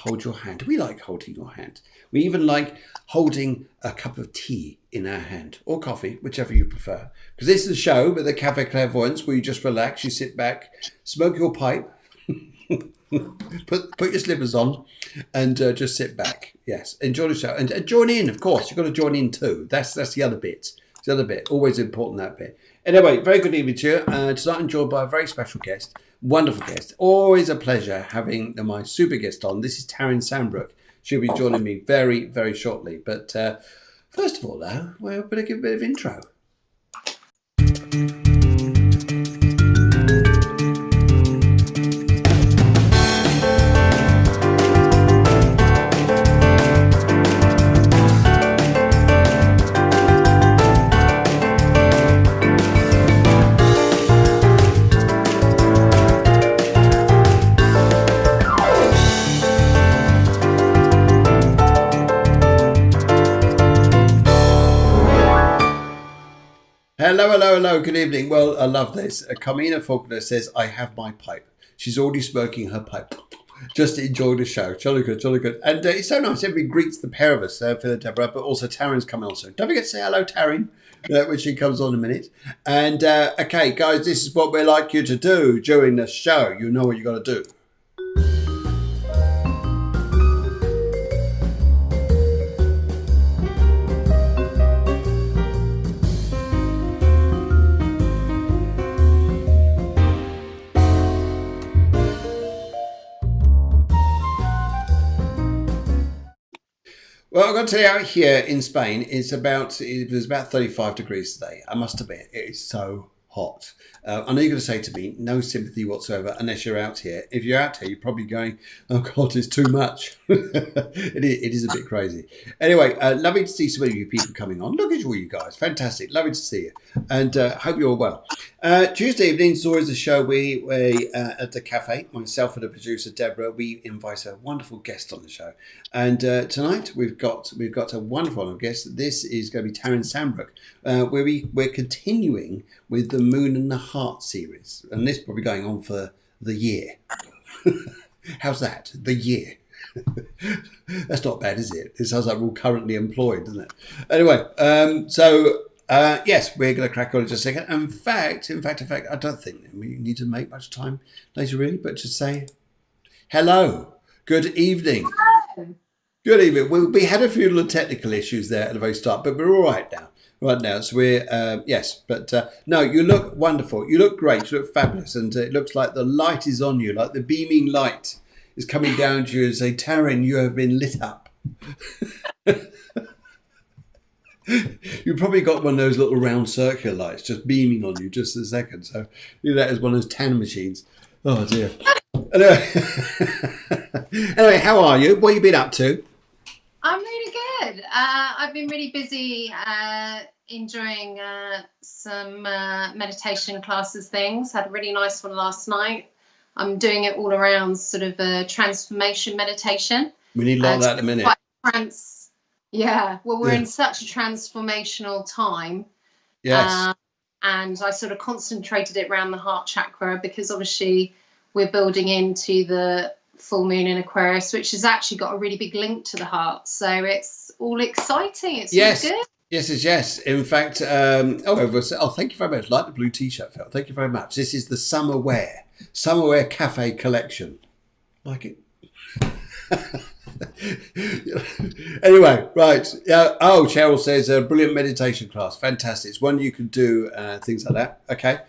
hold your hand. We like holding your hand. We even like holding a cup of tea in our hand, or coffee, whichever you prefer. Because this is a show with the Cafe Clairvoyance where you just relax, you sit back, smoke your pipe, put your slippers on, and just sit back. Yes, enjoy the show and join in. Of course, you've got to join in too. That's the other bit. The other bit, always important, that bit. Anyway, very good evening to you. Tonight I'm joined by a very special guest, wonderful guest. Always a pleasure having my super guest on. This is Taryn Sambrook. She'll be joining me very, very shortly. But first of all, though, we're going to give a bit of intro. Hello, good evening. Well, I love this. Carmina Faulkner says, I have my pipe. She's already smoking her pipe. Just enjoy the show. Jolly good, jolly good. And it's so nice. Everybody greets the pair of us, Phil Deborah, but also Taryn's coming on soon. Don't forget to say hello, Taryn, when she comes on in a minute. And, okay, guys, this is what we'd like you to do during the show. You know what you got to do. Well, I've got to tell you, out here in Spain, it was about 35 degrees today. I must admit, it is so hot. I know you're going to say to me, no sympathy whatsoever, unless you're out here. If you're out here, you're probably going, oh God, it's too much. It is a bit crazy. Anyway, lovely to see so many of you people coming on. Look at all you guys. Fantastic. Lovely to see you. And hope you're all well. Tuesday evenings is always a show we at the cafe, myself and the producer Deborah, we invite a wonderful guest on the show. And tonight we've got a wonderful guest. This is going to be Taryn Sambrook, where we're continuing with the Moon and the Heart series, and this is probably going on for the year. How's that? The year. That's not bad, is it? It sounds like we're all currently employed, doesn't it? Anyway, yes, we're going to crack on in just a second. In fact, I don't think we need to make much time later, really, but just say hello, good evening. Hello. Good evening. We had a few little technical issues there at the very start, but we're all right now. Right now, so we're yes, but no, you look wonderful. You look great. You look fabulous, and it looks like the light is on you, like the beaming light is coming down to you and say, Taryn, you have been lit up. You probably got one of those little round circular lights just beaming on you just a second. So do that as one of those tan machines. Oh dear. Anyway, how are you? What have you been up to? I'm really good. I've been really busy enjoying some meditation classes things. Had a really nice one last night. I'm doing it all around sort of a transformation meditation. We need a lot of that in a minute. Yeah, well, we're in such a transformational time. Yes. And I sort of concentrated it around the heart chakra because obviously we're building into the full moon in Aquarius, which has actually got a really big link to the heart. So it's all exciting. It's yes. Really good. Yes. In fact, thank you very much. Like the blue t-shirt, Phil. Thank you very much. This is the Summer Wear Cafe collection. Like it. Anyway, right. Cheryl says a brilliant meditation class. Fantastic. It's one you can do things like that. Okay.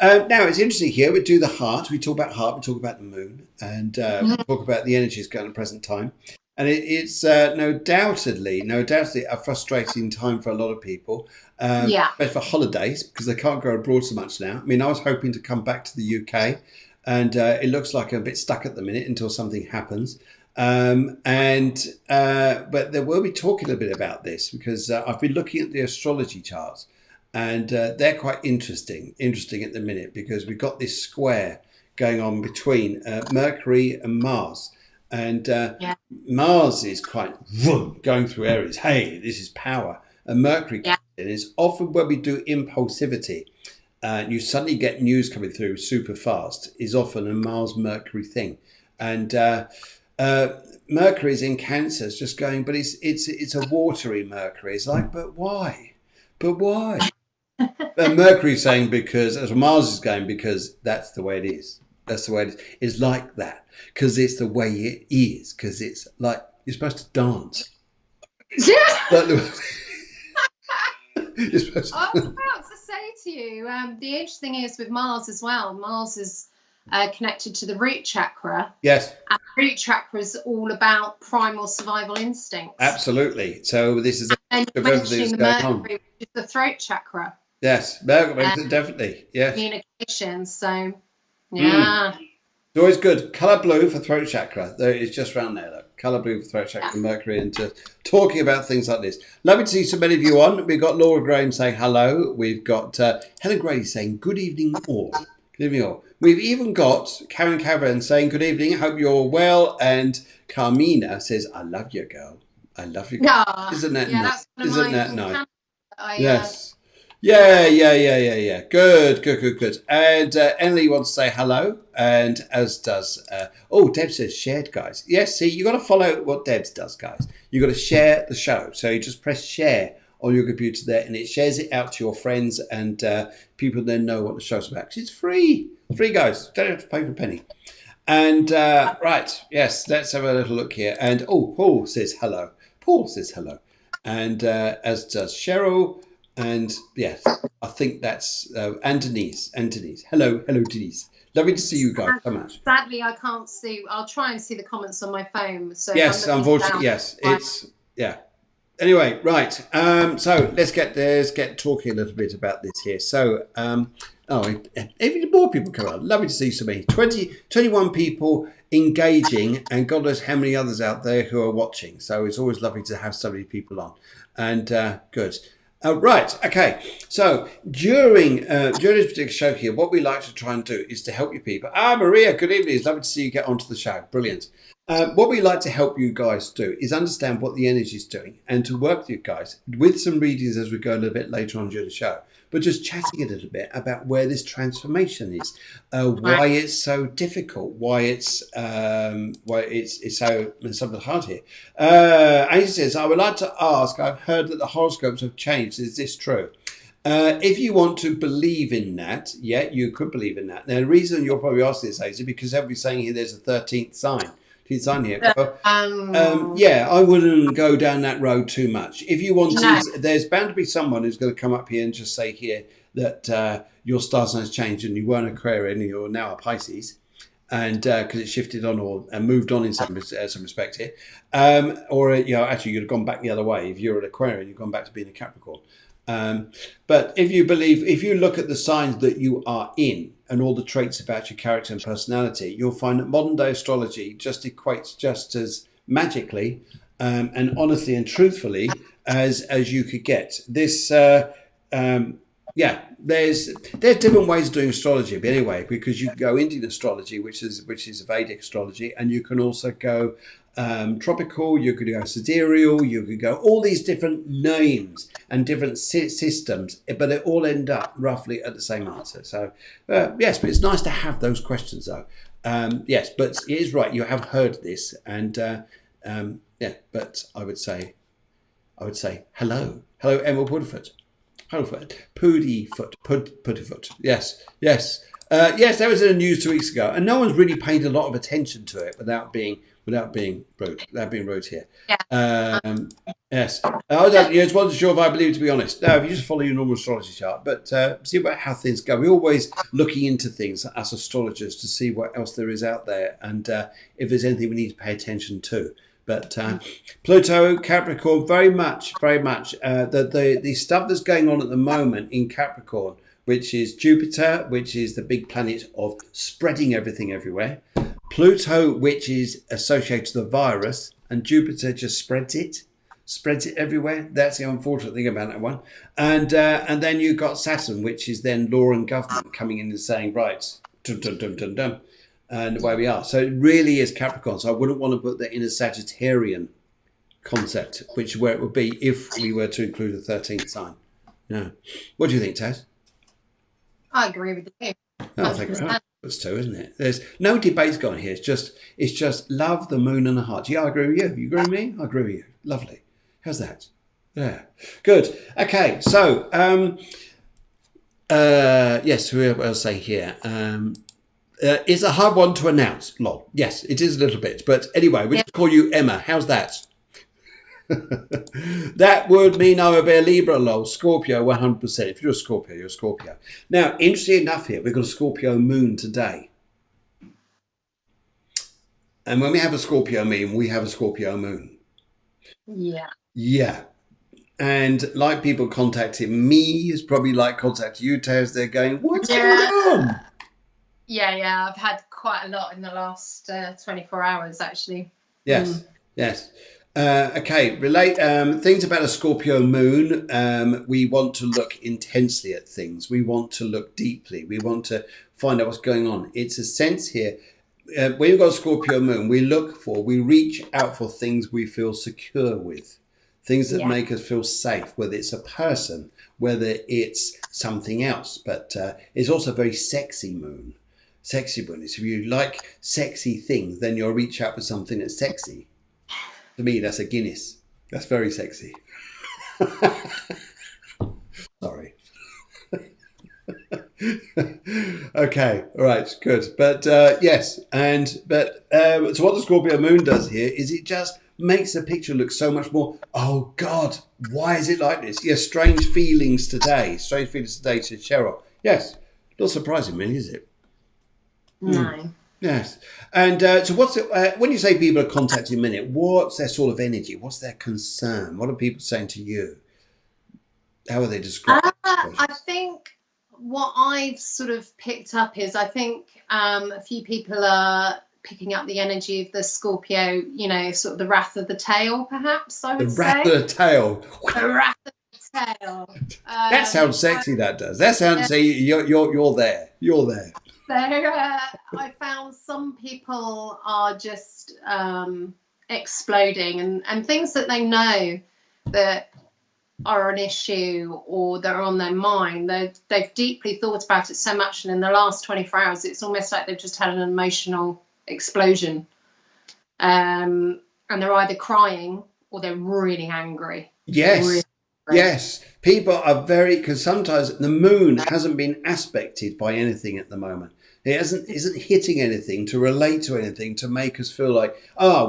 Now it's interesting here. We do the heart. We talk about heart. We talk about the moon, and talk about the energies going at the present time. And it's no doubtedly a frustrating time for a lot of people. Especially for holidays because they can't go abroad so much now. I mean, I was hoping to come back to the UK, and it looks like I'm a bit stuck at the minute until something happens. But we'll be talking a bit about this because I've been looking at the astrology charts, and they're quite interesting at the minute because we've got this square going on between Mercury and Mars. And Mars is quite going through Aries. Hey, this is power. And Mercury is often when we do impulsivity, you suddenly get news coming through super fast, is often a Mars-Mercury thing. And Mercury's in Cancer. It's just going, but it's a watery Mercury. It's like, but why? But why? Mercury's saying because, as Mars is going, because that's the way it is. That's the way it is. It's like that because it's the way it is. Because it's like you're supposed to dance. Yeah. But you're supposed to. I was about to say to you, the interesting is with Mars as well. Mars is connected to the root chakra. Yes. And the root chakra is all about primal survival instincts. Absolutely. So this is and of everything that's going on. Which is the throat chakra. Yes, definitely. Yes. Communication. So, yeah. It's always good. Colour blue for throat chakra. There, it's just round there, look. Colour blue for throat chakra, Mercury, and talking about things like this. Lovely to see so many of you on. We've got Laura Graham saying hello. We've got Helen Grady saying good evening all. Good evening all. We've even got Karen Cameron saying good evening. Hope you're well. And Carmina says, I love you, girl. I love you. Girl. Isn't that nice? Isn't that nice? Yes. Yeah. Good. And Emily wants to say hello, and as does, Deb says shared, guys. Yes, see, you got to follow what Debs does, guys. You got to share the show. So you just press share on your computer there, and it shares it out to your friends, and people then know what the show's about. 'Cause it's free, guys. Don't have to pay for a penny. And right, yes, let's have a little look here. And Paul says hello. And as does Cheryl. And yes, I think that's and Denise. Hello, Denise. Lovely to see you guys so much. Sadly, I can't see. I'll try and see the comments on my phone. So yes, unfortunately, yes, it's Anyway, right. So let's get talking a little bit about this here. So, even more people come on. Lovely to see so many. 21 people engaging, and God knows how many others out there who are watching. So it's always lovely to have so many people on. And good. Right. Okay. So during this particular show here, what we like to try and do is to help you people. Maria, good evening. It's lovely to see you get onto the show. Brilliant. What we like to help you guys do is understand what the energy is doing and to work with you guys with some readings as we go a little bit later on during the show. But just chatting a little bit about where this transformation is, why it's so difficult, why it's so something hard here. Asa says, I would like to ask, I've heard that the horoscopes have changed. Is this true? If you want to believe in that, yeah, you could believe in that. Now, the reason you're probably asking this, Asa, because they'll be saying here there's a 13th sign. Here. I wouldn't go down that road too much. If you want to, there's bound to be someone who's going to come up here and just say here that your star sign has changed and you weren't Aquarian and you're now a Pisces, and because it shifted on and moved on in some respect here, actually you'd have gone back the other way. If you're an Aquarian, you've gone back to being a Capricorn. But if you look at the signs that you are in and all the traits about your character and personality, you'll find that modern day astrology just equates just as magically and honestly and truthfully as you could get. This there's different ways of doing astrology, but anyway, because you can go Indian astrology, which is Vedic astrology, and you can also go tropical, you could go sidereal, you could go all these different names and different systems, but they all end up roughly at the same answer. So yes, but it's nice to have those questions though. Yes, but it is right, you have heard this, and but I would say hello Emma Puddifoot. Puddifoot. Yes. Yes, that was in the news 2 weeks ago, and no one's really paid a lot of attention to it without being rude. Here. Yeah. Yes. I wasn't sure if I believe it, to be honest. No, if you just follow your normal astrology chart, but see about how things go. We're always looking into things as astrologers to see what else there is out there, and if there's anything we need to pay attention to. But Pluto, Capricorn, very much. The stuff that's going on at the moment in Capricorn, which is Jupiter, which is the big planet of spreading everything everywhere. Pluto, which is associated to the virus, and Jupiter just spreads it everywhere. That's the unfortunate thing about that one. And then you've got Saturn, which is then law and government coming in and saying, right, dum, dum, dum, dum, dum. And where we are. So it really is Capricorn. So I wouldn't want to put that in a Sagittarian concept, which is where it would be if we were to include a 13th sign. Yeah. What do you think, Taz? I agree with you. Oh, thank you very much. That's two, isn't it? There's no debates going here. It's just love, the moon, and the heart. Yeah, I agree with you. You agree with me? I agree with you. Lovely. How's that? Yeah. Good. Okay. So, yes, we'll say here. It's a hard one to announce. Lol. Yes, it is a little bit. But anyway, we Yeah. just call you Emma. How's that? That would mean I would be a Libra, lol. Scorpio, 100%. If you're a Scorpio, you're a Scorpio. Now, interesting enough here, we've got a Scorpio moon today. And when we have a Scorpio moon, we have a Scorpio moon. Yeah. Yeah. And like people contacting me is probably like contacting you, Taz. They're going, what's going on? Yeah. I've had quite a lot in the last 24 hours, actually. Yes. Yes. Okay, relate things about a Scorpio moon. We want to look intensely at things. We want to look deeply. We want to find out what's going on. It's a sense here. When you've got a Scorpio moon, we reach out for things we feel secure with, things that make us feel safe, whether it's a person, whether it's something else. But it's also a very sexy moon. Sexy moon. If you like sexy things, then you'll reach out for something that's sexy. To me, that's a Guinness. That's very sexy. Sorry. Okay, all right, good. But yes, so what the Scorpio moon does here is it just makes the picture look so much more, oh God, why is it like this? Yes, strange feelings today. Strange feelings today, said Cheryl. Yes, not surprising, really, is it? No. Yes. And so what's it, when you say people are contacting a minute, what's their sort of energy? What's their concern? What are people saying to you? How are they describing? I think what I've sort of picked up is I think a few people are picking up the energy of the Scorpio, sort of the wrath of the tail, perhaps, I would say. The wrath of the tail. The wrath of the tail. That sounds sexy, that does. That sounds, say, you're there. You're there. So I found some people are just exploding and things that they know that are an issue or that are on their mind. They've deeply thought about it so much, and in the last 24 hours, it's almost like they've just had an emotional explosion. And they're either crying or they're really angry. Yes. Really angry. Yes. People are because sometimes the moon hasn't been aspected by anything at the moment. It isn't hitting anything to relate to anything to make us feel like,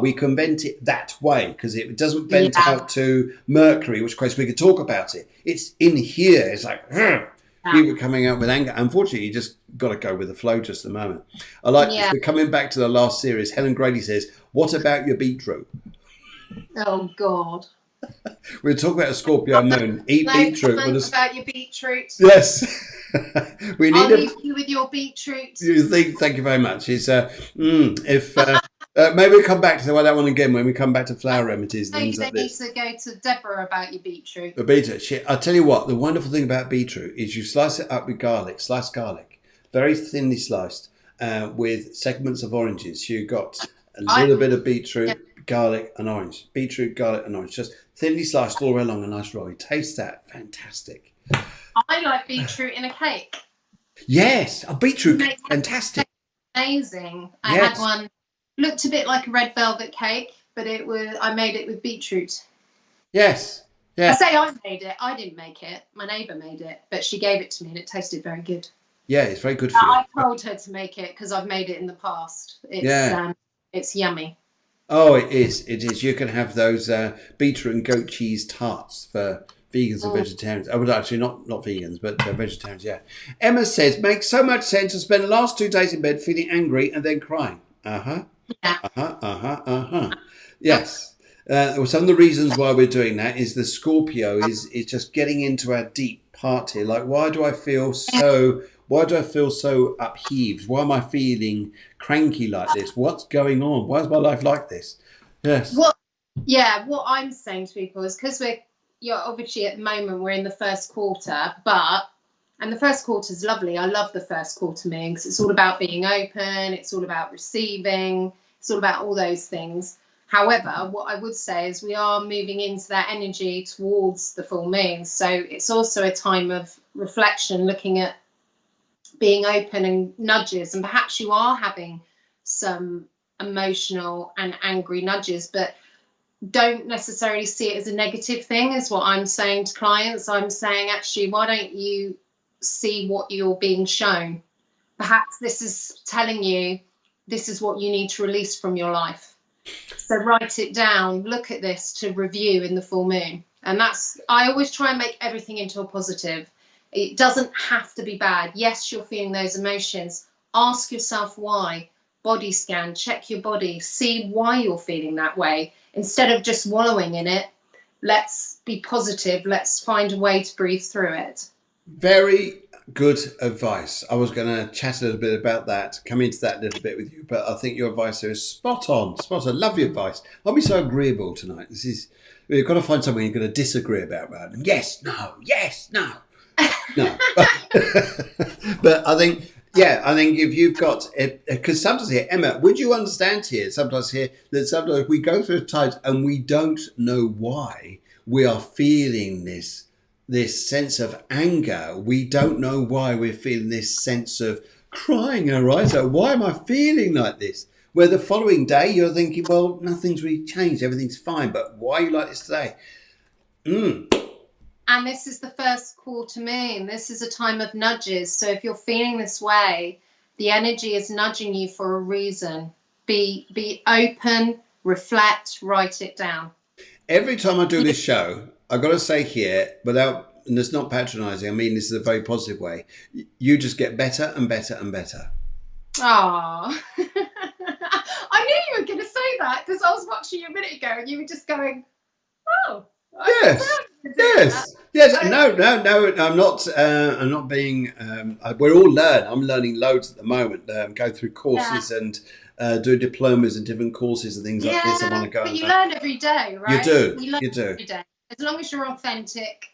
we can vent it that way, because it doesn't vent out to Mercury, which of course we could talk about it. It's in here. It's like people coming out with anger. Unfortunately, you just got to go with the flow just a moment. I like this. We're coming back to the last series. Helen Grady says, what about your beetroot? Oh, God. We're talking about a Scorpio moon. Eat beetroot. About your beetroot. Yes. We need I'll leave you with your beetroot. Thank you very much. It's maybe we'll come back to that one again when we come back to flower remedies and things like this. Maybe they need to go to Deborah about your beetroot. The beetroot. I'll tell you what, the wonderful thing about beetroot is you slice it up with garlic, sliced garlic, very thinly sliced, with segments of oranges. So you've got a little bit of beetroot, garlic and orange. Beetroot, garlic and orange. Just thinly sliced all the way along a nice roll. You taste that. Fantastic. I like beetroot in a cake. Yes, a beetroot cake. Fantastic. Amazing. I had one, looked a bit like a red velvet cake, but I made it with beetroot. Yes. Yeah. I say I made it. I didn't make it. My neighbour made it, but she gave it to me and it tasted very good. Yeah, it's very good for you. I told her to make it because I've made it in the past. It's yummy. Oh, it is. It is. You can have those beetroot and goat cheese tarts for vegans and vegetarians. Oh, well, actually, not vegans, but vegetarians, yeah. Emma says, makes so much sense to spend the last 2 days in bed feeling angry and then crying. Yes. Some of the reasons why we're doing that is the Scorpio is just getting into our deep part here. Like, why do I feel so upheaved? Why am I feeling cranky like this? What's going on? Why is my life like this? Yes. What I'm saying to people is because you're obviously at the moment we're in the first quarter, and the first quarter is lovely. I love the first quarter meeting because it's all about being open, it's all about receiving, it's all about all those things. However, what I would say is we are moving into that energy towards the full moon. So it's also a time of reflection, looking at being open and nudges, and perhaps you are having some emotional and angry nudges, but don't necessarily see it as a negative thing, is what I'm saying to clients. I'm saying, actually, why don't you see what you're being shown? Perhaps this is telling you this is what you need to release from your life. So write it down, look at this to review in the full moon. And that's, I always try and make everything into a positive. It doesn't have to be bad. Yes, you're feeling those emotions. Ask yourself why. Body scan, check your body, see why you're feeling that way. Instead of just wallowing in it, let's be positive. Let's find a way to breathe through it. Very good advice. I was going to chat a little bit about that, come into that a little bit with you, but I think your advice there is spot on. Spot on. Love your advice. I'll be so agreeable tonight. We've got to find something you're going to disagree about. Yes, no, yes, no. No. But I think if you've got it, because sometimes here, Emma, would you understand here, sometimes here, that sometimes we go through times and we don't know why we are feeling this sense of anger. We don't know why we're feeling this sense of crying our eyes out. Why am I feeling like this? Where the following day you're thinking, well, nothing's really changed. Everything's fine. But why are you like this today? And this is the first quarter moon. This is a time of nudges. So if you're feeling this way, the energy is nudging you for a reason. Be open, reflect, write it down. Every time I do this show, I've got to say here, and it's not patronizing, I mean this is a very positive way, you just get better and better and better. Oh, I knew you were going to say that, because I was watching you a minute ago and you were just going, oh. Yes. No. I'm not being. We're all learning. I'm learning loads at the moment. Go through courses and do diplomas and different courses and things like this. I want to go. But you learn every day, right? You do. Every day, as long as you're authentic.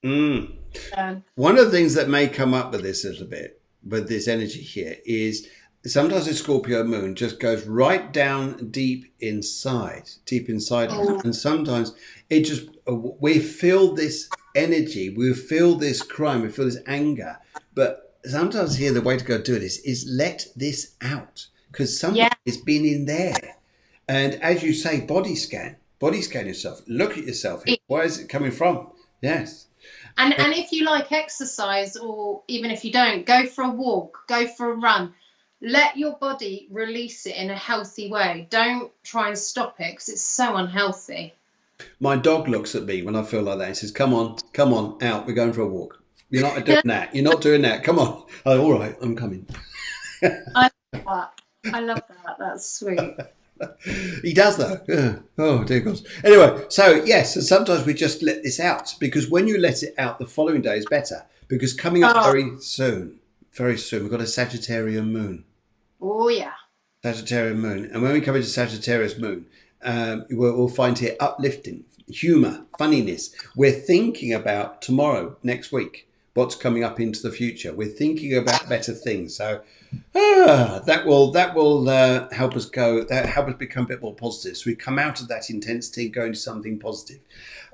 One of the things that may come up with this a little bit, with this energy here, is sometimes the Scorpio moon just goes right down deep inside us. And sometimes it just, we feel this energy, we feel this crime, we feel this anger. But sometimes here, the way to go do it is let this out, because something has been in there. And as you say, body scan yourself, look at yourself. Where is it coming from? Yes. And if you like exercise, or even if you don't, go for a walk, go for a run. Let your body release it in a healthy way. Don't try and stop it, because it's so unhealthy. My dog looks at me when I feel like that. He says, come on, out. We're going for a walk. You're not doing that. You're not doing that. Come on. Oh, all right, I'm coming. I love that. That's sweet. He does though. Oh dear God. Anyway, so yes, and sometimes we just let this out, because when you let it out, the following day is better, because coming up very soon, we've got a Sagittarian moon. Oh yeah. Sagittarian moon. And when we come into Sagittarius moon, we'll find here uplifting, humour, funniness. We're thinking about tomorrow, next week, what's coming up into the future. We're thinking about better things. So that will help us help us become a bit more positive. So we come out of that intensity and go into something positive.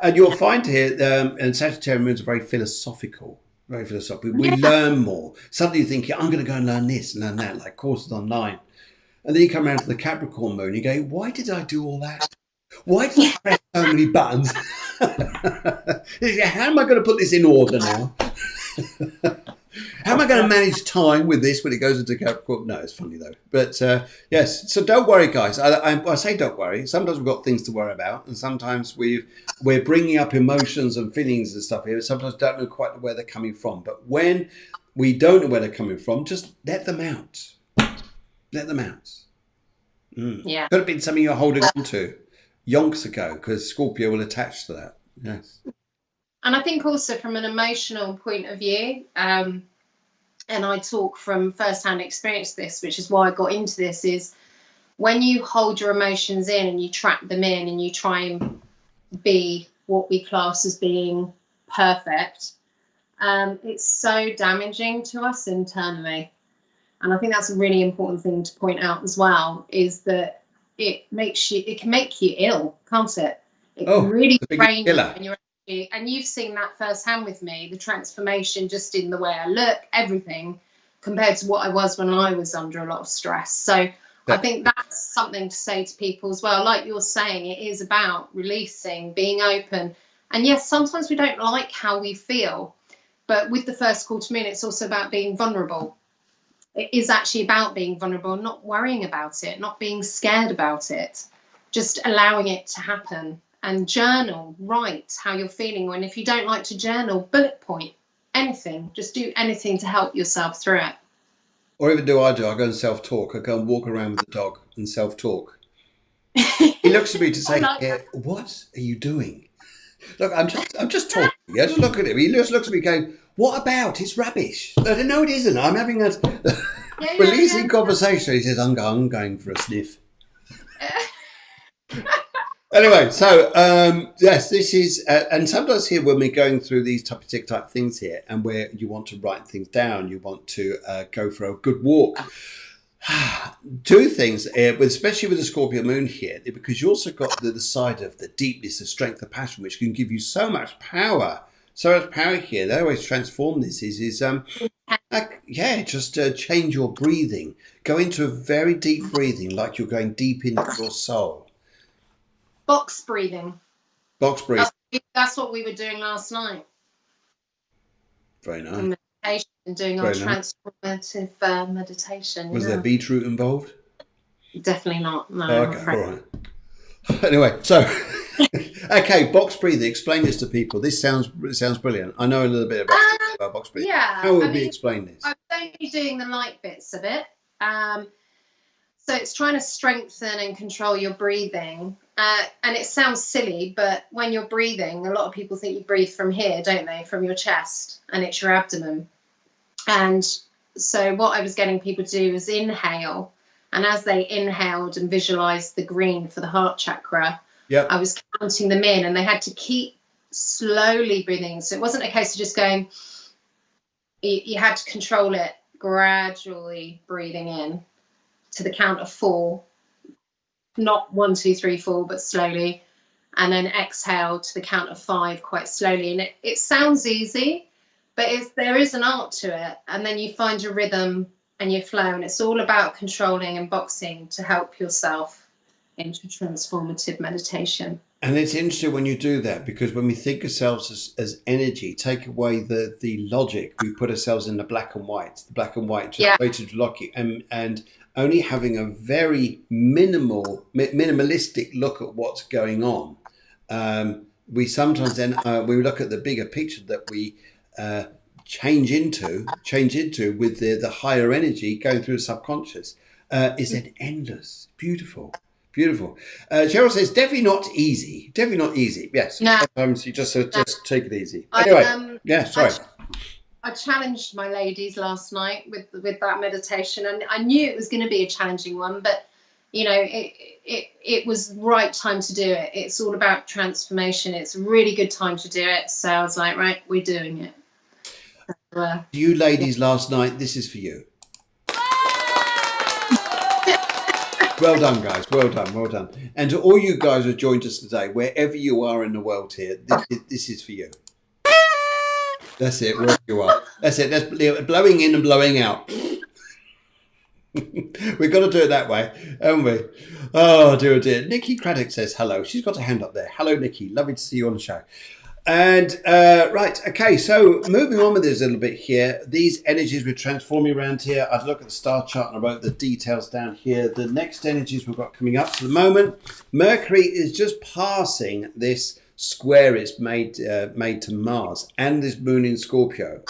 And you'll find here, and Sagittarian moons are very philosophical. Very philosophical. We learn more. Suddenly you think, I'm going to go and learn this and learn that, like courses online. And then you come around to the Capricorn moon and you go, why did I do all that? Why did I press so many buttons? How am I going to put this in order now? How am I going to manage time with this when it goes into Capricorn? No, it's funny though. But yes, so don't worry, guys. I say don't worry. Sometimes we've got things to worry about, and sometimes we're bringing up emotions and feelings and stuff here. Sometimes don't know quite where they're coming from. But when we don't know where they're coming from, just let them out. Let them out. Yeah. Could have been something you're holding on to yonks ago, because Scorpio will attach to that. Yes. And I think also from an emotional point of view, and I talk from first-hand experience this, which is why I got into this, is when you hold your emotions in and you trap them in and you try and be what we class as being perfect, it's so damaging to us internally. And I think that's a really important thing to point out as well, is that it can make you ill, can't it? It can really drain you and your energy. And you've seen that firsthand with me, the transformation just in the way I look, everything compared to what I was when I was under a lot of stress. So I think that's something to say to people as well. Like you're saying, it is about releasing, being open. And yes, sometimes we don't like how we feel. But with the first call to moon, it's also about being vulnerable. It is actually about being vulnerable, not worrying about it, not being scared about it, just allowing it to happen. And journal, write how you're feeling. And if you don't like to journal, bullet point, anything. Just do anything to help yourself through it. Or even I go and self-talk. I go and walk around with the dog and self-talk. He looks at me to say, what are you doing? Look, I'm just talking. I just look at him. He just looks at me going, what about? It's rubbish. No, it isn't. I'm having a releasing conversation. He says, I'm going for a sniff. Anyway, so yes, this is, and sometimes here when we're going through these type things here, and where you want to write things down, you want to go for a good walk. Two things, especially with the Scorpio moon here, because you also got the side of the deepness, the strength, the passion, which can give you so much power. So much power here. They always transform this. Just change your breathing. Go into a very deep breathing, like you're going deep into your soul. Box breathing. Box breathing. That's what we were doing last night. Very nice. Meditation and doing our transformative meditation. Was there beetroot involved? Definitely not. No. Okay, all right. Anyway, so okay, box breathing. Explain this to people. This sounds brilliant. I know a little bit about box breathing. Yeah. How would we explain this? I'm only doing the light bits of it. So it's trying to strengthen and control your breathing. And it sounds silly, but when you're breathing, a lot of people think you breathe from here, don't they? From your chest, and it's your abdomen. And so what I was getting people to do was inhale. And as they inhaled and visualized the green for the heart chakra, I was counting them in, and they had to keep slowly breathing. So it wasn't a case of just going, you had to control it, gradually breathing in to the count of 4. Not 1, 2, 3, 4, but slowly, and then exhale to the count of 5 quite slowly. And it sounds easy, but there is an art to it. And then you find your rhythm and your flow, and it's all about controlling and boxing to help yourself into transformative meditation. And it's interesting when you do that, because when we think of ourselves as energy, take away the logic, we put ourselves in the black and white. The black and white just way to lock it, and only having a very minimalistic look at what's going on. We sometimes then we look at the bigger picture that we change into with the higher energy going through the subconscious. Is then endless, beautiful. Cheryl says definitely not easy. Yes. No. Sometimes you just take it easy. Anyway, sorry. I challenged my ladies last night with that meditation, and I knew it was going to be a challenging one, but it was the right time to do it. It's all about transformation. It's a really good time to do it. So I was like, right, we're doing it. So, you ladies last night, this is for you. Well done, guys. Well done. And to all you guys who joined us today, wherever you are in the world here, this is for you. That's it, wherever you are. That's it. That's blowing in and blowing out. We've got to do it that way, haven't we? Oh, dear. Nikki Craddock says hello. She's got a hand up there. Hello, Nikki. Lovely to see you on the show. And right, okay, so moving on with this a little bit here. These energies we're transforming around here. I've looked at the star chart and I wrote the details down here. The next energies we've got coming up to the moment. Mercury is just passing this square it's made to Mars and this moon in Scorpio.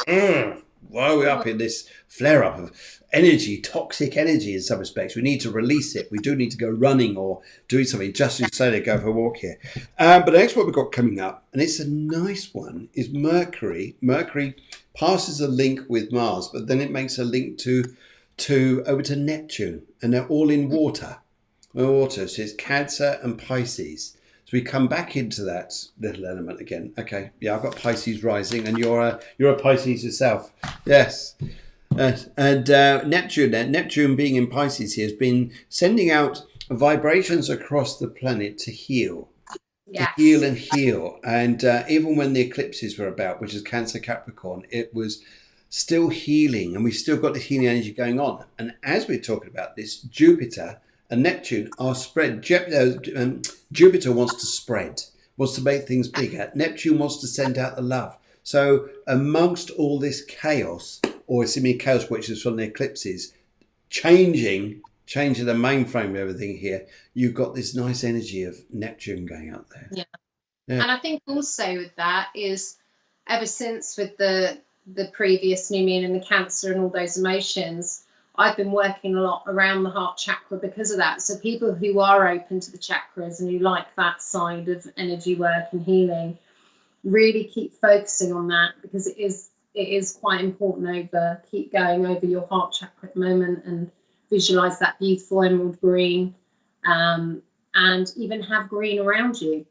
While we're up in this flare-up of energy, toxic energy in some respects, we need to release it. We do need to go running or doing something. Just as you say, to go for a walk here. But the next one we've got coming up, and it's a nice one, is Mercury. Mercury passes a link with Mars, but then it makes a link over to Neptune, and they're all in water. So it's Cancer and Pisces. So we come back into that little element again. Okay, yeah, I've got Pisces rising, and you're a Pisces yourself. Yes. And Neptune being in Pisces here has been sending out vibrations across the planet to heal. Yes. To heal and heal. And even when the eclipses were about, which is Cancer Capricorn, it was still healing, and we've still got the healing energy going on. And as we're talking about this, Jupiter and Neptune are spread. Jupiter wants to spread, wants to make things bigger. Neptune wants to send out the love. So amongst all this chaos, or semi-chaos, which is from the eclipses, changing the mainframe of everything here, you've got this nice energy of Neptune going out there. Yeah. And I think also with that is, ever since with the previous new moon and the Cancer and all those emotions, I've been working a lot around the heart chakra because of that. So people who are open to the chakras and who like that side of energy work and healing, really keep focusing on that, because it is quite important. Keep going over your heart chakra at the moment and visualize that beautiful emerald green, and even have green around you,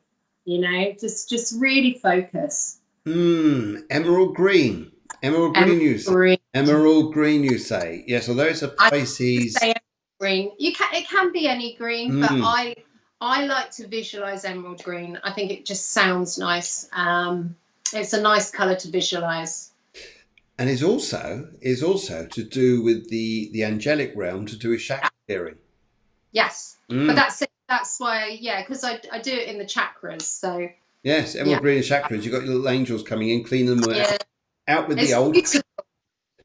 just really focus. Emerald green. Emerald green, you say. Yes, although it's a Pisces. Say green. It can be any green, but I like to visualize emerald green. I think it just sounds nice. It's a nice color to visualize. And it's also to do with the angelic realm, to do with chakra clearing. Yes, but that's why, because I do it in the chakras. So yes, emerald green and chakras. You've got your little angels coming in, cleaning them out with the old, beautiful.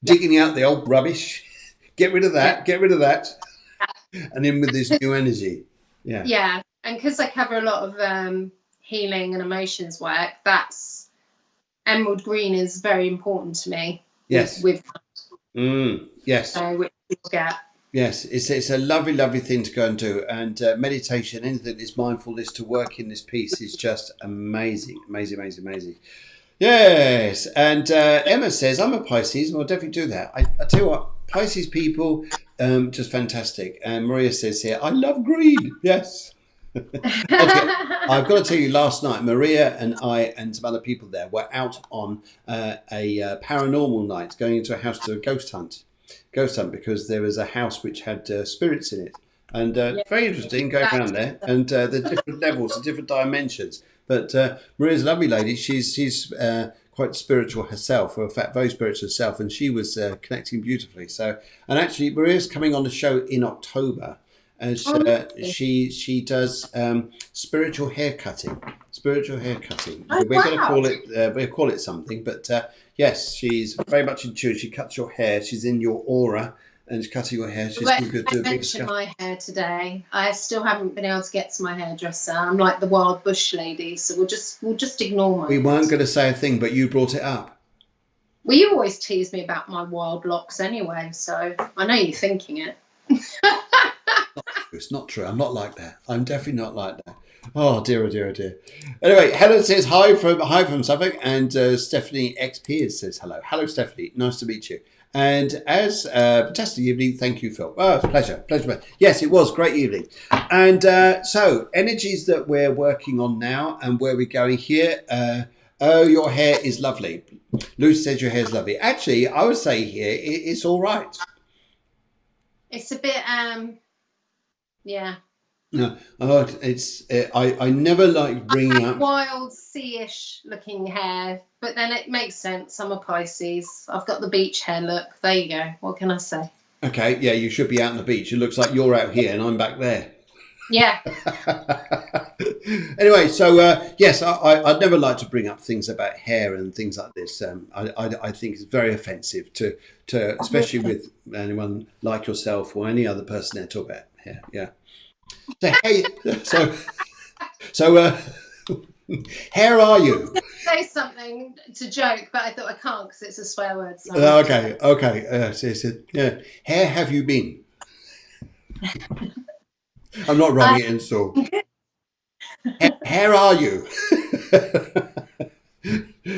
Digging out the old rubbish. Get rid of that. Get rid of that. And in with this new energy. Yeah. Yeah, and because I cover a lot of healing and emotions work, that's emerald green is very important to me. Yes. Yes. So which people get. Yes, it's a lovely, lovely thing to go and do. And meditation, anything that's mindfulness to work in this piece is just amazing, amazing, amazing, amazing. Yes, and Emma says, I'm a Pisces, and I'll definitely do that. I tell you what, Pisces people, just fantastic. And Maria says here, I love green. Yes. I've got to tell you, last night, Maria and I and some other people there were out on a paranormal night, going into a house to ghost hunt, because there was a house which had spirits in it. And very interesting, going around there, and the different levels, the different dimensions. But Maria's a lovely lady. She's quite spiritual herself, or in fact, very spiritual herself, and she was connecting beautifully. So, and actually, Maria's coming on the show in October, as she does spiritual hair cutting. Spiritual hair cutting. Oh, we're going to call it. We'll call it something. But yes, she's very much in tune. She cuts your hair. She's in your aura. And cutting your hair. She's going to mention my hair today. I still haven't been able to get to my hairdresser. I'm like the wild bush lady, so we'll just ignore my. We weren't going to say a thing, but you brought it up. Well, you always tease me about my wild locks anyway, so I know you're thinking it. It's not true. I'm not like that. I'm definitely not like that. Oh dear, oh dear, oh dear. Anyway, Helen says hi from Suffolk, and Stephanie X Piers says hello. Hello, Stephanie. Nice to meet you. And as fantastic evening, thank you, Phil. Oh, it's a pleasure. Yes, it was great evening. And so energies that we're working on now, and where we're going here. Oh, your hair is lovely. Lucy says your hair is lovely. Actually, I would say here it's all right. It's a bit, yeah. No, it's I never like bringing up wild sea-ish looking hair, but then it makes sense. I'm a Pisces. I've got the beach hair look. There you go. What can I say? Okay, yeah, you should be out on the beach. It looks like you're out here and I'm back there. Yeah. Anyway, so yes, I'd never like to bring up things about hair and things like this. I think it's very offensive to especially with anyone like yourself or any other person there talk about hair. Yeah. So, hey, so how are you? Say something to joke, but I thought I can't because it's a swear word. So okay. Yeah. How have you been? I'm not writing it in, so. How are you?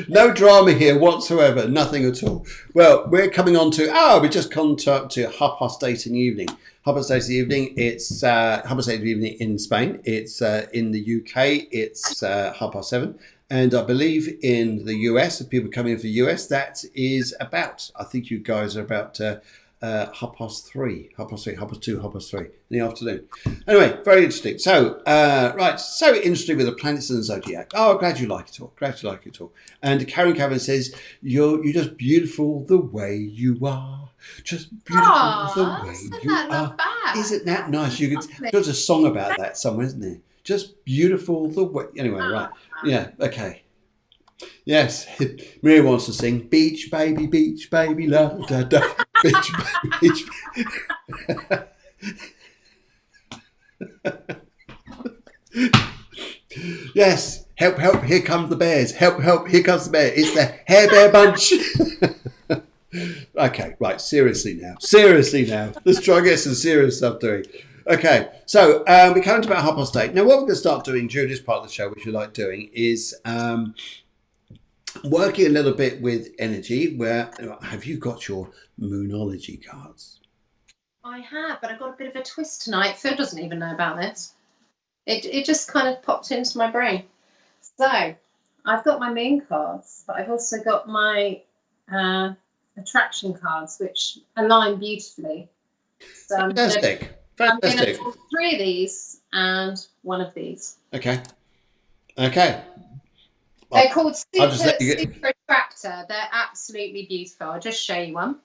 No drama here whatsoever, nothing at all. Well, we're coming on to, we just come to 8:30 in the evening. 8:30 in the evening, it's 8:30 in the evening in Spain. It's in the UK, it's 7:30. And I believe in the US, if people come in for the US, that is about, I think you guys are about 3:30, 3:30, 2:30, 2:30 in the afternoon. Anyway, very interesting. So, right, so interesting with the planets and the zodiac. Oh, glad you like it all. Glad you like it all. And Karen Cavan says, you're just beautiful the way you are. Just beautiful the way you are. Isn't that nice? There's a song about that somewhere, isn't there? Just beautiful the way. Anyway, right. Yeah, okay. Yes, Maria wants to sing beach baby, la da da, beach baby, Yes, help, here come the bears. Help, here comes the bear. It's the Hair Bear Bunch. Okay, right, seriously now. Let's try and get some serious stuff doing. Okay, so we're coming to about 8:30. Now, what we're going to start doing during this part of the show, which we like doing, is working a little bit with energy. Where have you got your Moonology cards? I have, but I've got a bit of a twist tonight. Phil doesn't even know about this. It just kind of popped into my brain. So I've got my moon cards, but I've also got my attraction cards, which align beautifully. So Fantastic. I'm going to draw 3 of these and 1 of these. Okay. They're called Super Attractor. They're absolutely beautiful. I'll just show you one.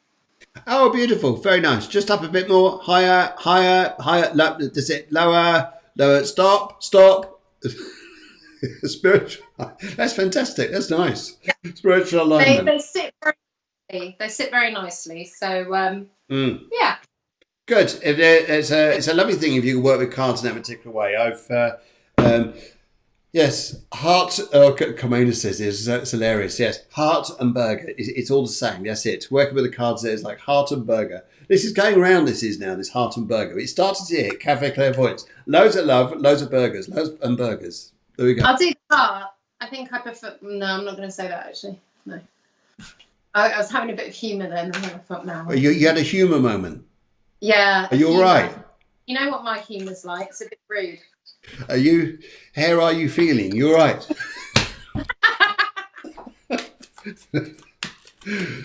Oh, beautiful. Very nice. Just up a bit more. Higher. Does it lower? Stop. Spiritual. That's fantastic. That's nice. Spiritual alignment. They sit very nicely. So, yeah. Good. It's a lovely thing if you can work with cards in that particular way. Yes, heart. Kamona says it's hilarious. Yes, heart and burger. It's all the same. That's it. Working with the cards there is like heart and burger. This is going around. This is now this heart and burger. It started here at Cafe Clairvoyance. Loads of love, loads of burgers, loads and burgers. There we go. I'll do the heart. I think I prefer. No, I'm not going to say that actually. No. I was having a bit of humour then, and then I thought, no. You had a humour moment. Yeah. Are you all right? You know what my humour's like? It's a bit rude. How are you feeling? You all right?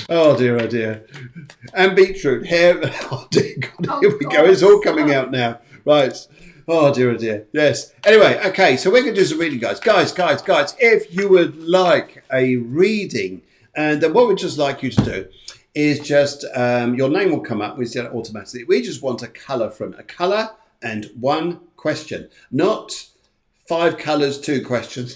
Oh dear. And beetroot, hair. Oh dear God, here we go. It's all coming out now. Right. Oh dear. Yes. Anyway, okay, so we're going to do some reading, guys. Guys, if you would like a reading, and then what we'd just like you to do is just, your name will come up with automatically. We just want a colour from a colour and 1 question. Not 5 colours, 2 questions.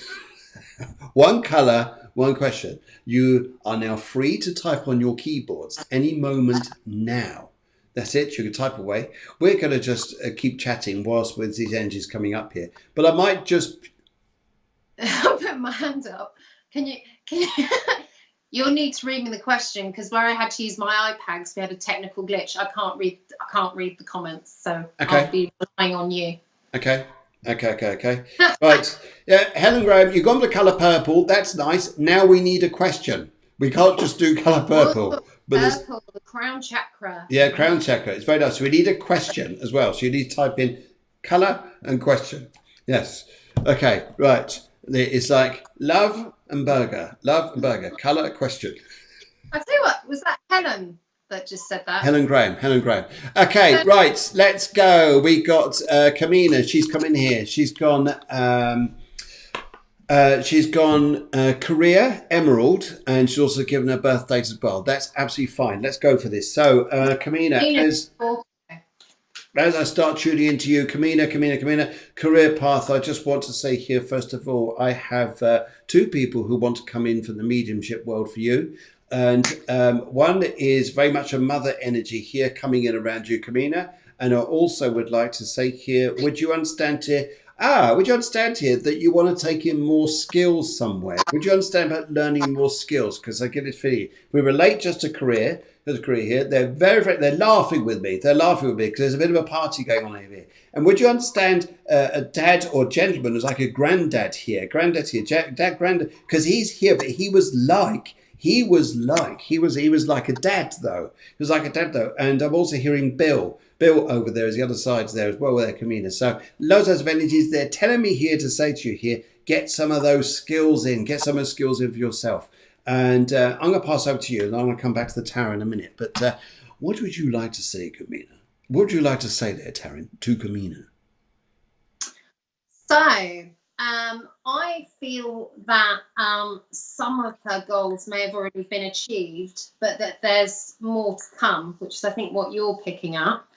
1 colour, 1 question. You are now free to type on your keyboards any moment now. That's it. You can type away. We're going to just keep chatting whilst with these energies coming up here. But I might just... I'll put my hand up. Can you... You'll need to read me the question, because where I had to use my iPad because we had a technical glitch, I can't read the comments, so okay. I'll be relying on you. Okay. Right. Yeah, Helen Graham, you've gone for the colour purple. That's nice. Now we need a question. We can't just do colour purple. Purple, the crown chakra. Yeah, crown chakra. It's very nice. So we need a question as well. So you need to type in colour and question. Yes. Okay, right. It's like love and burger, colour, question. I tell you what, was that Helen that just said that? Helen Graham. Okay, right, let's go. We got Kamina. She's come in here. She's gone career, emerald, and she's also given her birth date as well. That's absolutely fine. Let's go for this. So, Kamina, as I start tuning into you, Kamina, career path, I just want to say here, first of all, I have 2 people who want to come in from the mediumship world for you. And one is very much a mother energy here coming in around you, Kamina. And I also would like to say here, would you understand here that you want to take in more skills somewhere? Would you understand about learning more skills? Because I get it for you. We relate just to career. There's a career here. They're laughing with me. Because there's a bit of a party going on over here. And would you understand a dad or gentleman who's like a granddad here? Granddad, because he's here, but he was like a dad though. And I'm also hearing Bill over there, as the other side's there as well with their Kamina. So loads of energies. They're telling me here to say to you here, get some of those skills in. Get some of those skills in for yourself. And I'm going to pass over to you, and I'm going to come back to the tower in a minute. But What would you like to say, Kamina? What would you like to say there, Taryn, to Kamina? So, I feel that some of her goals may have already been achieved, but that there's more to come, which is, I think, what you're picking up.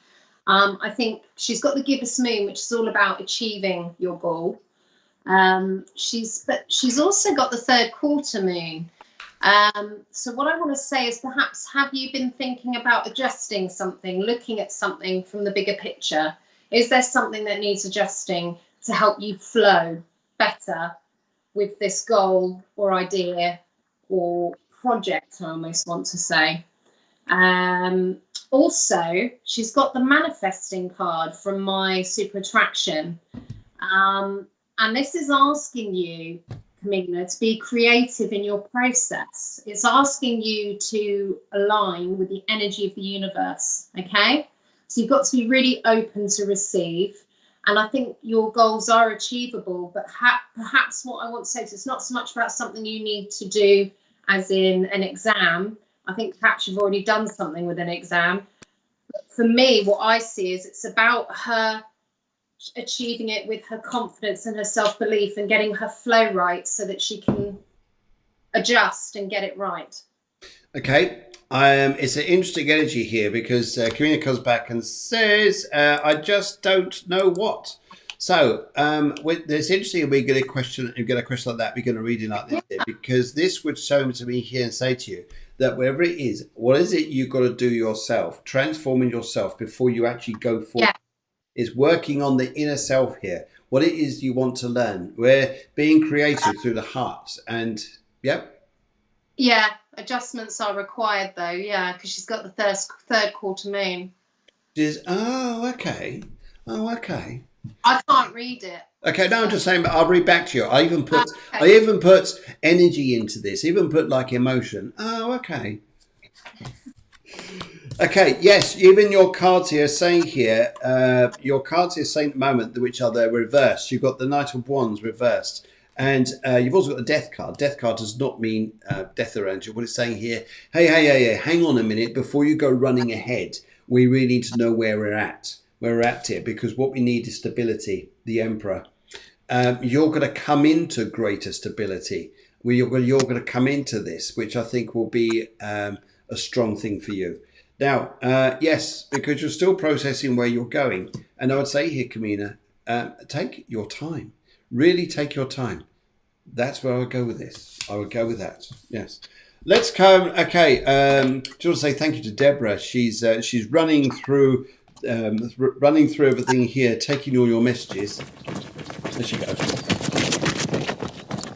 I think she's got the gibbous moon, which is all about achieving your goal. But she's also got the third quarter moon. So what I want to say is, perhaps, have you been thinking about adjusting something, looking at something from the bigger picture? Is there something that needs adjusting to help you flow better with this goal or idea or project, I almost want to say? Also, she's got the manifesting card from my super attraction. And this is asking you, Kamina, to be creative in your process. It's asking you to align with the energy of the universe, okay? So you've got to be really open to receive. And I think your goals are achievable, but perhaps what I want to say is, it's not so much about something you need to do as in an exam. I think perhaps you've already done something with an exam. But for me, what I see is it's about her achieving it with her confidence and her self-belief and getting her flow right so that she can adjust and get it right. Okay. It's an interesting energy here because Karina comes back and says, I just don't know what. So it's interesting. We get a question like that. We're going to read it like this here, because this would show to me here and say to you that wherever it is, what is it you've got to do yourself, transforming yourself before you actually go forward. Yeah. Is working on the inner self here. What it is you want to learn. We're being creative through the heart. And yep. Yeah, adjustments are required though. Yeah, because she's got the third quarter moon. Okay. Oh, okay. I can't read it. Okay, no, I'm just saying, but I'll read back to you. I even put energy into this, even put like emotion. Oh, okay. Okay, yes, even your cards here saying here, your cards here saying at the moment, which are the reversed. You've got the Knight of Wands reversed. And you've also got the Death card. Death card does not mean death around you. What it's saying here, hey, hang on a minute. Before you go running ahead, we really need to know where we're at. Where we're at here, because what we need is stability, the Emperor. You're going to come into greater stability. You're going to come into this, which I think will be a strong thing for you. Now, yes, because you're still processing where you're going. And I would say here, Kamina, take your time. Really take your time. That's where I would go with this. I would go with that. Yes. Let's come. Okay. Just want to say thank you to Deborah. She's running through everything here, taking all your messages. There she goes.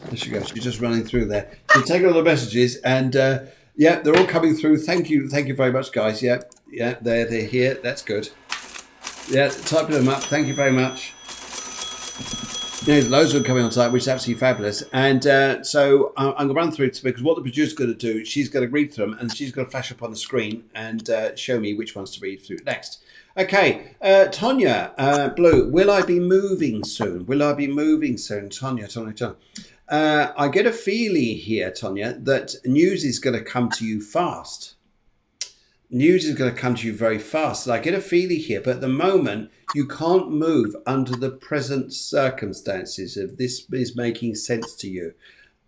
There she goes. She's just running through there. She's taking all the messages, and yeah, they're all coming through. Thank you very much, guys. Yeah, they're here. That's good. Yeah, typing them up. Thank you very much. Yeah, loads of them coming on site, which is absolutely fabulous. And so I'm going to run through it, because what the producer's going to do, she's going to read through them, and she's going to flash up on the screen and show me which ones to read through next. Okay, Tonya, Blue, will I be moving soon? Will I be moving soon? Tonya. I get a feeling here, Tonya, that news is going to come to you fast. News is going to come to you very fast. And I get a feeling here, but at the moment, you can't move under the present circumstances. If this is making sense to you,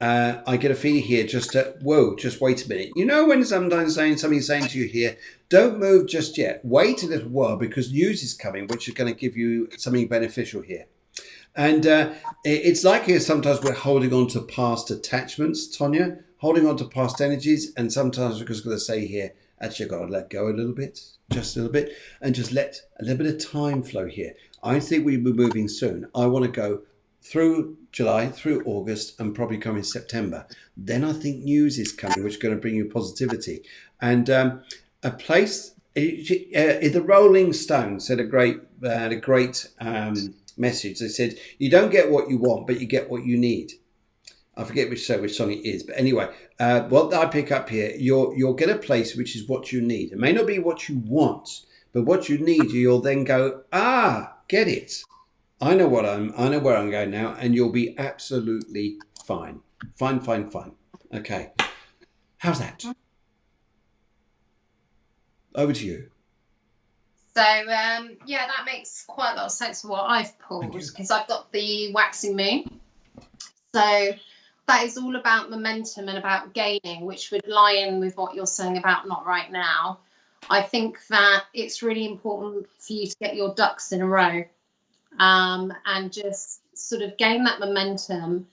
I get a feeling here just wait a minute. You know, when sometimes somebody's saying to you here, don't move just yet. Wait a little while, because news is coming, which is going to give you something beneficial here. And it's like here sometimes we're holding on to past attachments, Tonya, holding on to past energies. And sometimes we're just going to say here, actually, I've got to let go a little bit, just a little bit, and just let a little bit of time flow here. I think we'll be moving soon. I want to go through July, through August, and probably come in September. Then I think news is coming, which is going to bring you positivity. And a place, the Rolling Stones had a great message. They said, you don't get what you want, but you get what you need. I forget which song it is, but anyway, what I pick up here, you'll get a place which is what you need. It may not be what you want, but what you need, you'll then go, get it. I know where I'm going now, and you'll be absolutely fine. Fine. Okay, how's that? Over to you. So yeah, that makes quite a lot of sense for what I've pulled, because I've got the waxing moon. So that is all about momentum and about gaining, which would lie in with what you're saying about not right now. I think that it's really important for you to get your ducks in a row, and just sort of gain that momentum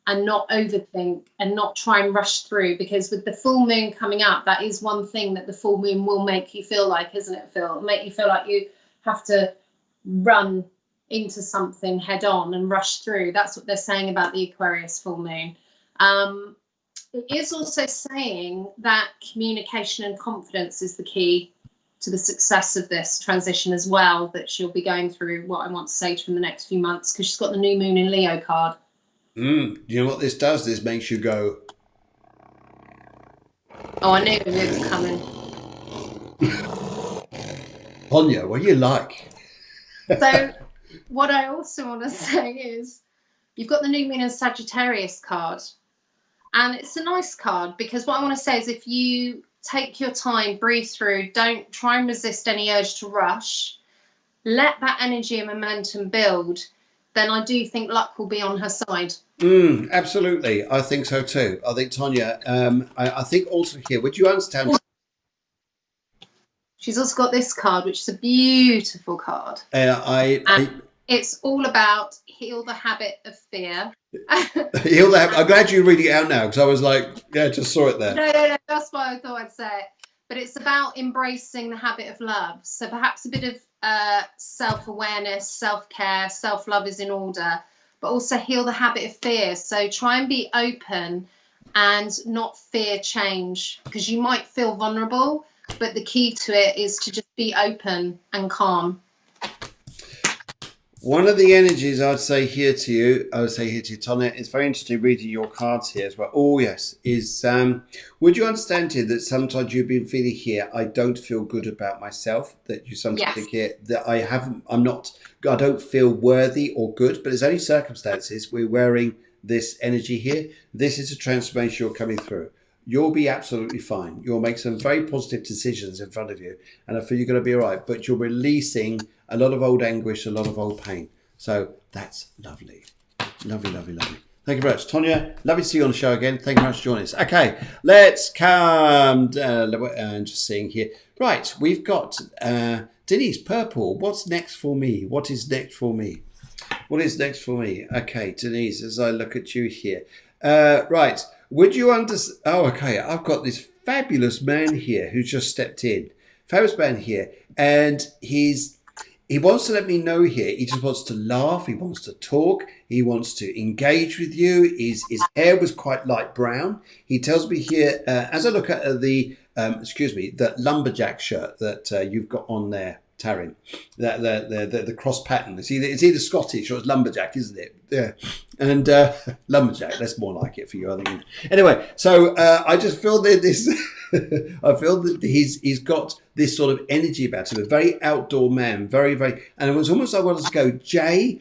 and not overthink and not try and rush through, because with the full moon coming up, that is one thing that the full moon will make you feel like, isn't it, Phil? It'll make you feel like you have to run into something head on and rush through. That's what they're saying about the Aquarius full moon. It is also saying that communication and confidence is the key to the success of this transition as well, that she'll be going through, what I want to say, to in the next few months, because she's got the new moon in Leo card. You know what this does? This makes you go, oh, I knew it was coming. Tonya, what do you like? So what I also want to say is, you've got the new moon in Sagittarius card, and it's a nice card, because what I want to say is, if you take your time, breathe through, don't try and resist any urge to rush, let that energy and momentum build, then I do think luck will be on her side. Absolutely. I think so too. I think, Tonya, I think also here, would you understand? She's also got this card, which is a beautiful card. It's all about heal the habit of fear. Heal the habit. I'm glad you're reading it out now, because I was like, yeah, just saw it there. No, that's why I thought I'd say it. But it's about embracing the habit of love. So perhaps a bit of self-awareness, self-care, self-love is in order, but also heal the habit of fear. So try and be open and not fear change, because you might feel vulnerable, but the key to it is to just be open and calm. One of the energies I'd say here to you, Tonya, it's very interesting reading your cards here as well. Oh, yes. Would you understand here that sometimes you've been feeling here, I don't feel good about myself, that you sometimes think here that I don't feel worthy or good, but it's only circumstances. We're wearing this energy here. This is a transformation you're coming through. You'll be absolutely fine. You'll make some very positive decisions in front of you, and I feel you're going to be all right, but you're releasing a lot of old anguish, a lot of old pain. So that's lovely. Lovely, lovely, lovely. Thank you very much. Tonya, lovely to see you on the show again. Thank you very much for joining us. Okay, let's come and just seeing here. Right, we've got Denise, purple. What's next for me? What is next for me? What is next for me? Okay, Denise, as I look at you here. Right, would you understand? Oh, okay, I've got this fabulous man here who's just stepped in. Fabulous man here. And he wants to let me know here. He just wants to laugh. He wants to talk. He wants to engage with you. His hair was quite light brown. He tells me here, as I look at the lumberjack shirt that you've got on there, Taryn, the cross pattern. It's either Scottish or it's lumberjack, isn't it? Yeah. And lumberjack, that's more like it for you, I think. Anyway, so I just feel that this, I feel that he's got this sort of energy about him, a very outdoor man, very, very, and it was almost like I wanted to go J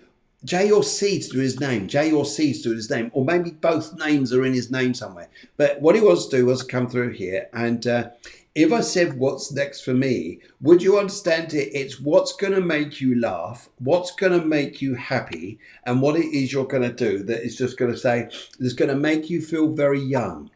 or C to do his name, J or C to do his name, or maybe both names are in his name somewhere. But what he wants to do was come through here, and if I said what's next for me, would you understand it? It's what's going to make you laugh, what's going to make you happy, and what it is you're going to do that is just going to say, that's going to make you feel very young.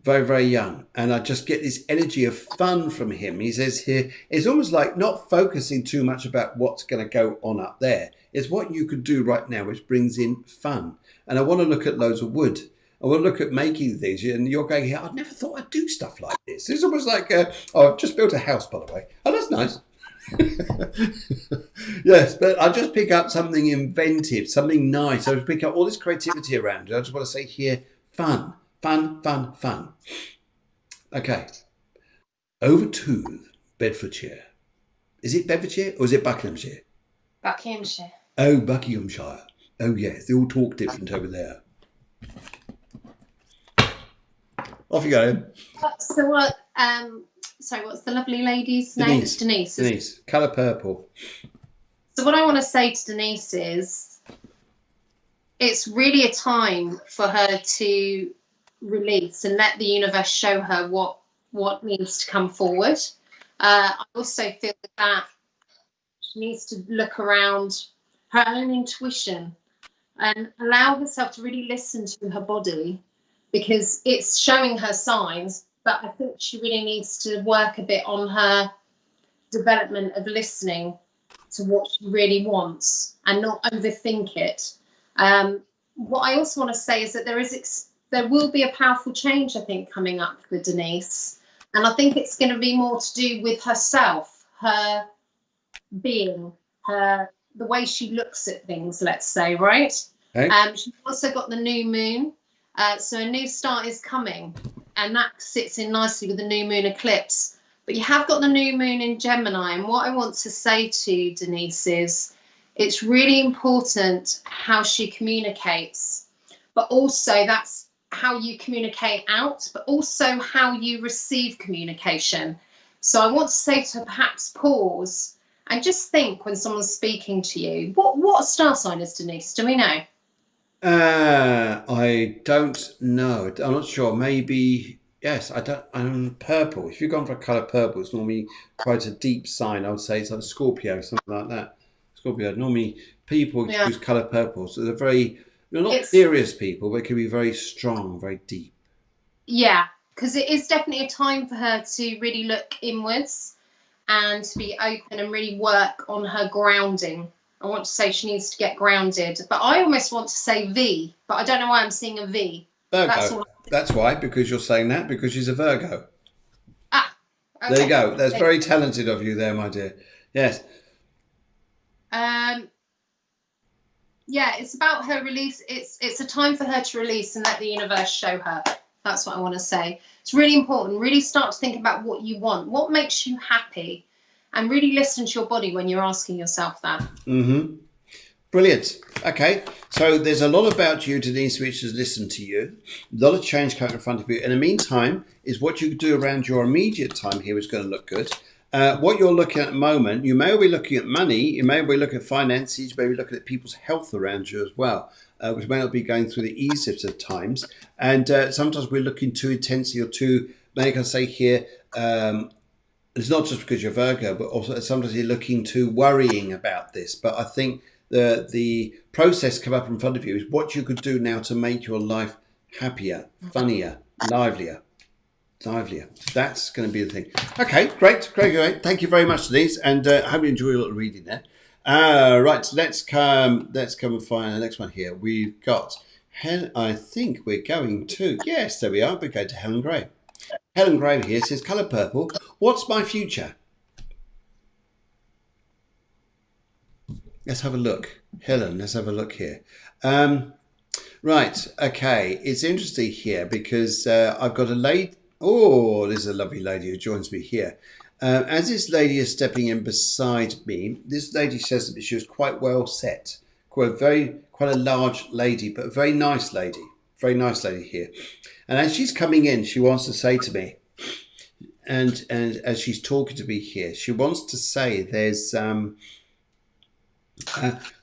Very, very young. And I just get this energy of fun from him. He says here, it's almost like not focusing too much about what's going to go on up there. It's what you could do right now, which brings in fun. And I want to look at loads of wood. I want to look at making things. And you're going here, I've never thought I'd do stuff like this. It's almost like, I've just built a house, by the way. Oh, that's nice. Yes, but I just pick up something inventive, something nice. I just pick up all this creativity around it. I just want to say here, fun. Fun, fun, fun. Okay. Over to Bedfordshire. Is it Bedfordshire or is it Buckinghamshire? Buckinghamshire. Oh, Buckinghamshire. Oh, yes. They all talk different over there. Off you go. So what? Sorry, what's the lovely lady's name? It's Denise. Denise. Colour purple. So what I want to say to Denise is, it's really a time for her to release and let the universe show her what needs to come forward. I also feel that she needs to look around her own intuition and allow herself to really listen to her body, because it's showing her signs, but I think she really needs to work a bit on her development of listening to what she really wants and not overthink it. What I also want to say is that there will be a powerful change, I think, coming up for Denise, and I think it's going to be more to do with herself, her being, the way she looks at things, let's say, right? Okay. She's also got the new moon, so a new start is coming, and that sits in nicely with the new moon eclipse. But you have got the new moon in Gemini, and what I want to say to Denise is it's really important how she communicates, but also that's how you communicate out, but also how you receive communication. So I want to say to her, perhaps pause and just think when someone's speaking to you. What star sign is Denise? Do we know? I don't know. I'm not sure. Maybe yes. I don't. I'm purple. If you've gone for a colour purple, it's normally quite a deep sign. I would say it's like a Scorpio, something like that. Scorpio. Normally, people Yeah. choose colour purple, so they're very. They're not It's serious people, but it can be very strong, very deep. Yeah, because it is definitely a time for her to really look inwards and to be open and really work on her grounding. I want to say she needs to get grounded, but I almost want to say V, but I don't know why I'm seeing a V. That's Virgo. all. That's why, because you're saying that, because she's a Virgo. Ah, There you okay. go. That's very talented of you there, my dear. Yes. Um, yeah, it's about her release. It's a time for her to release and let the universe show her. That's what I want to say. It's really important. Really start to think about what you want, what makes you happy, and really listen to your body when you're asking yourself that. Mm-hmm. Brilliant. Okay, so there's a lot about you, Denise, which has listened to you. A lot of change coming in front of you. In the meantime, is what you do around your immediate time here is going to look good. What you're looking at the moment, you may be looking at money, you may be looking at finances, you may be looking at people's health around you as well, which may not be going through the easiest of times. And sometimes we're looking too intensely or too, may I say here, it's not just because you're Virgo, but also sometimes you're looking too worrying about this. But I think the process come up in front of you is what you could do now to make your life happier, funnier, livelier. That's going to be the thing. Okay, great. Thank you very much, Denise, and I hope you enjoy your little reading there. Right, so let's come and find the next one here. We've got I think we're going to, yes, there we are. We're going to Helen Gray. Helen Gray here says, colour purple. What's my future? Let's have a look. Helen, let's have a look here. Right, okay. It's interesting here because I've got a lady. Oh, there's a lovely lady who joins me here. As this lady is stepping in beside me, this lady says that she was quite well set. Quite a large lady, but a very nice lady. Very nice lady here. And as she's coming in, she wants to say to me, and as she's talking to me here, she wants to say there's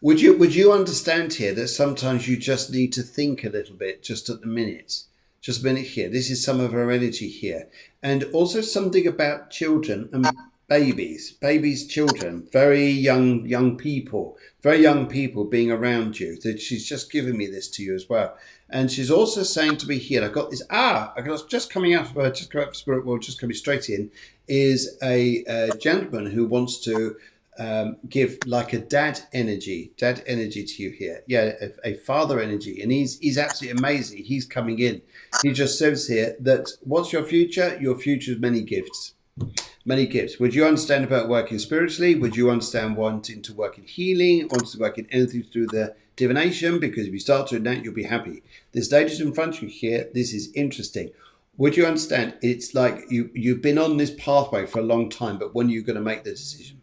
would you understand here that sometimes you just need to think a little bit just at the minute, just a minute here. This is some of her energy here, and also something about children and babies, children, very young people, being around you. That she's just giving me this to you as well. And she's also saying to me here, I've got this, I got just coming out of her, just come up spirit world, just coming straight in, is a gentleman who wants to give like a dad energy to you here. Yeah, a father energy. And he's absolutely amazing. He's coming in. He just says here that what's your future? Your future is many gifts. Many gifts. Would you understand about working spiritually? Would you understand wanting to work in healing? Wanting to work in anything to do with the divination? Because if you start doing that, you'll be happy. This lady's in front of you here. This is interesting. Would you understand? It's like you've been on this pathway for a long time, but when are you going to make the decision?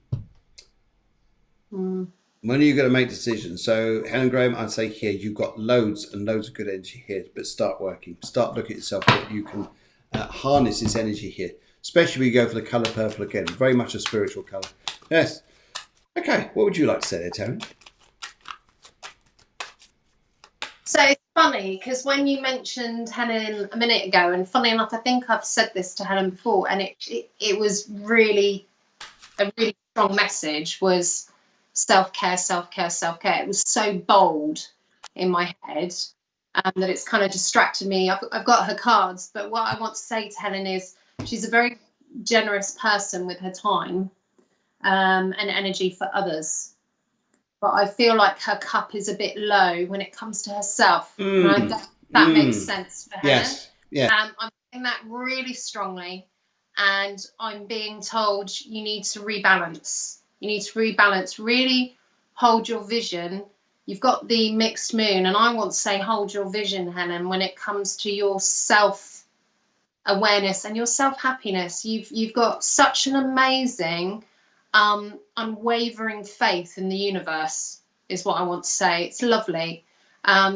When are you going to make decisions? So Helen Graham, I'd say here, you've got loads and loads of good energy here, but start working. Start looking at yourself that you can harness this energy here. Especially when you go for the colour purple again. Very much a spiritual colour. Yes. Okay, what would you like to say there, Taryn? So funny because when you mentioned Helen a minute ago, and funny enough, I think I've said this to Helen before, and it was really a really strong message, was self-care, self-care, self-care. It was so bold in my head that it's kind of distracted me. I've got her cards, but what I want to say to Helen is she's a very generous person with her time and energy for others. But I feel like her cup is a bit low when it comes to herself. And that makes sense for Helen. Yes. Yeah. I'm saying that really strongly. And I'm being told you need to rebalance. You need to rebalance. Really hold your vision. You've got the mixed moon. And I want to say hold your vision, Helen, when it comes to your self-awareness and your self-happiness. You've got such an amazing unwavering faith in the universe is what I want to say. It's lovely.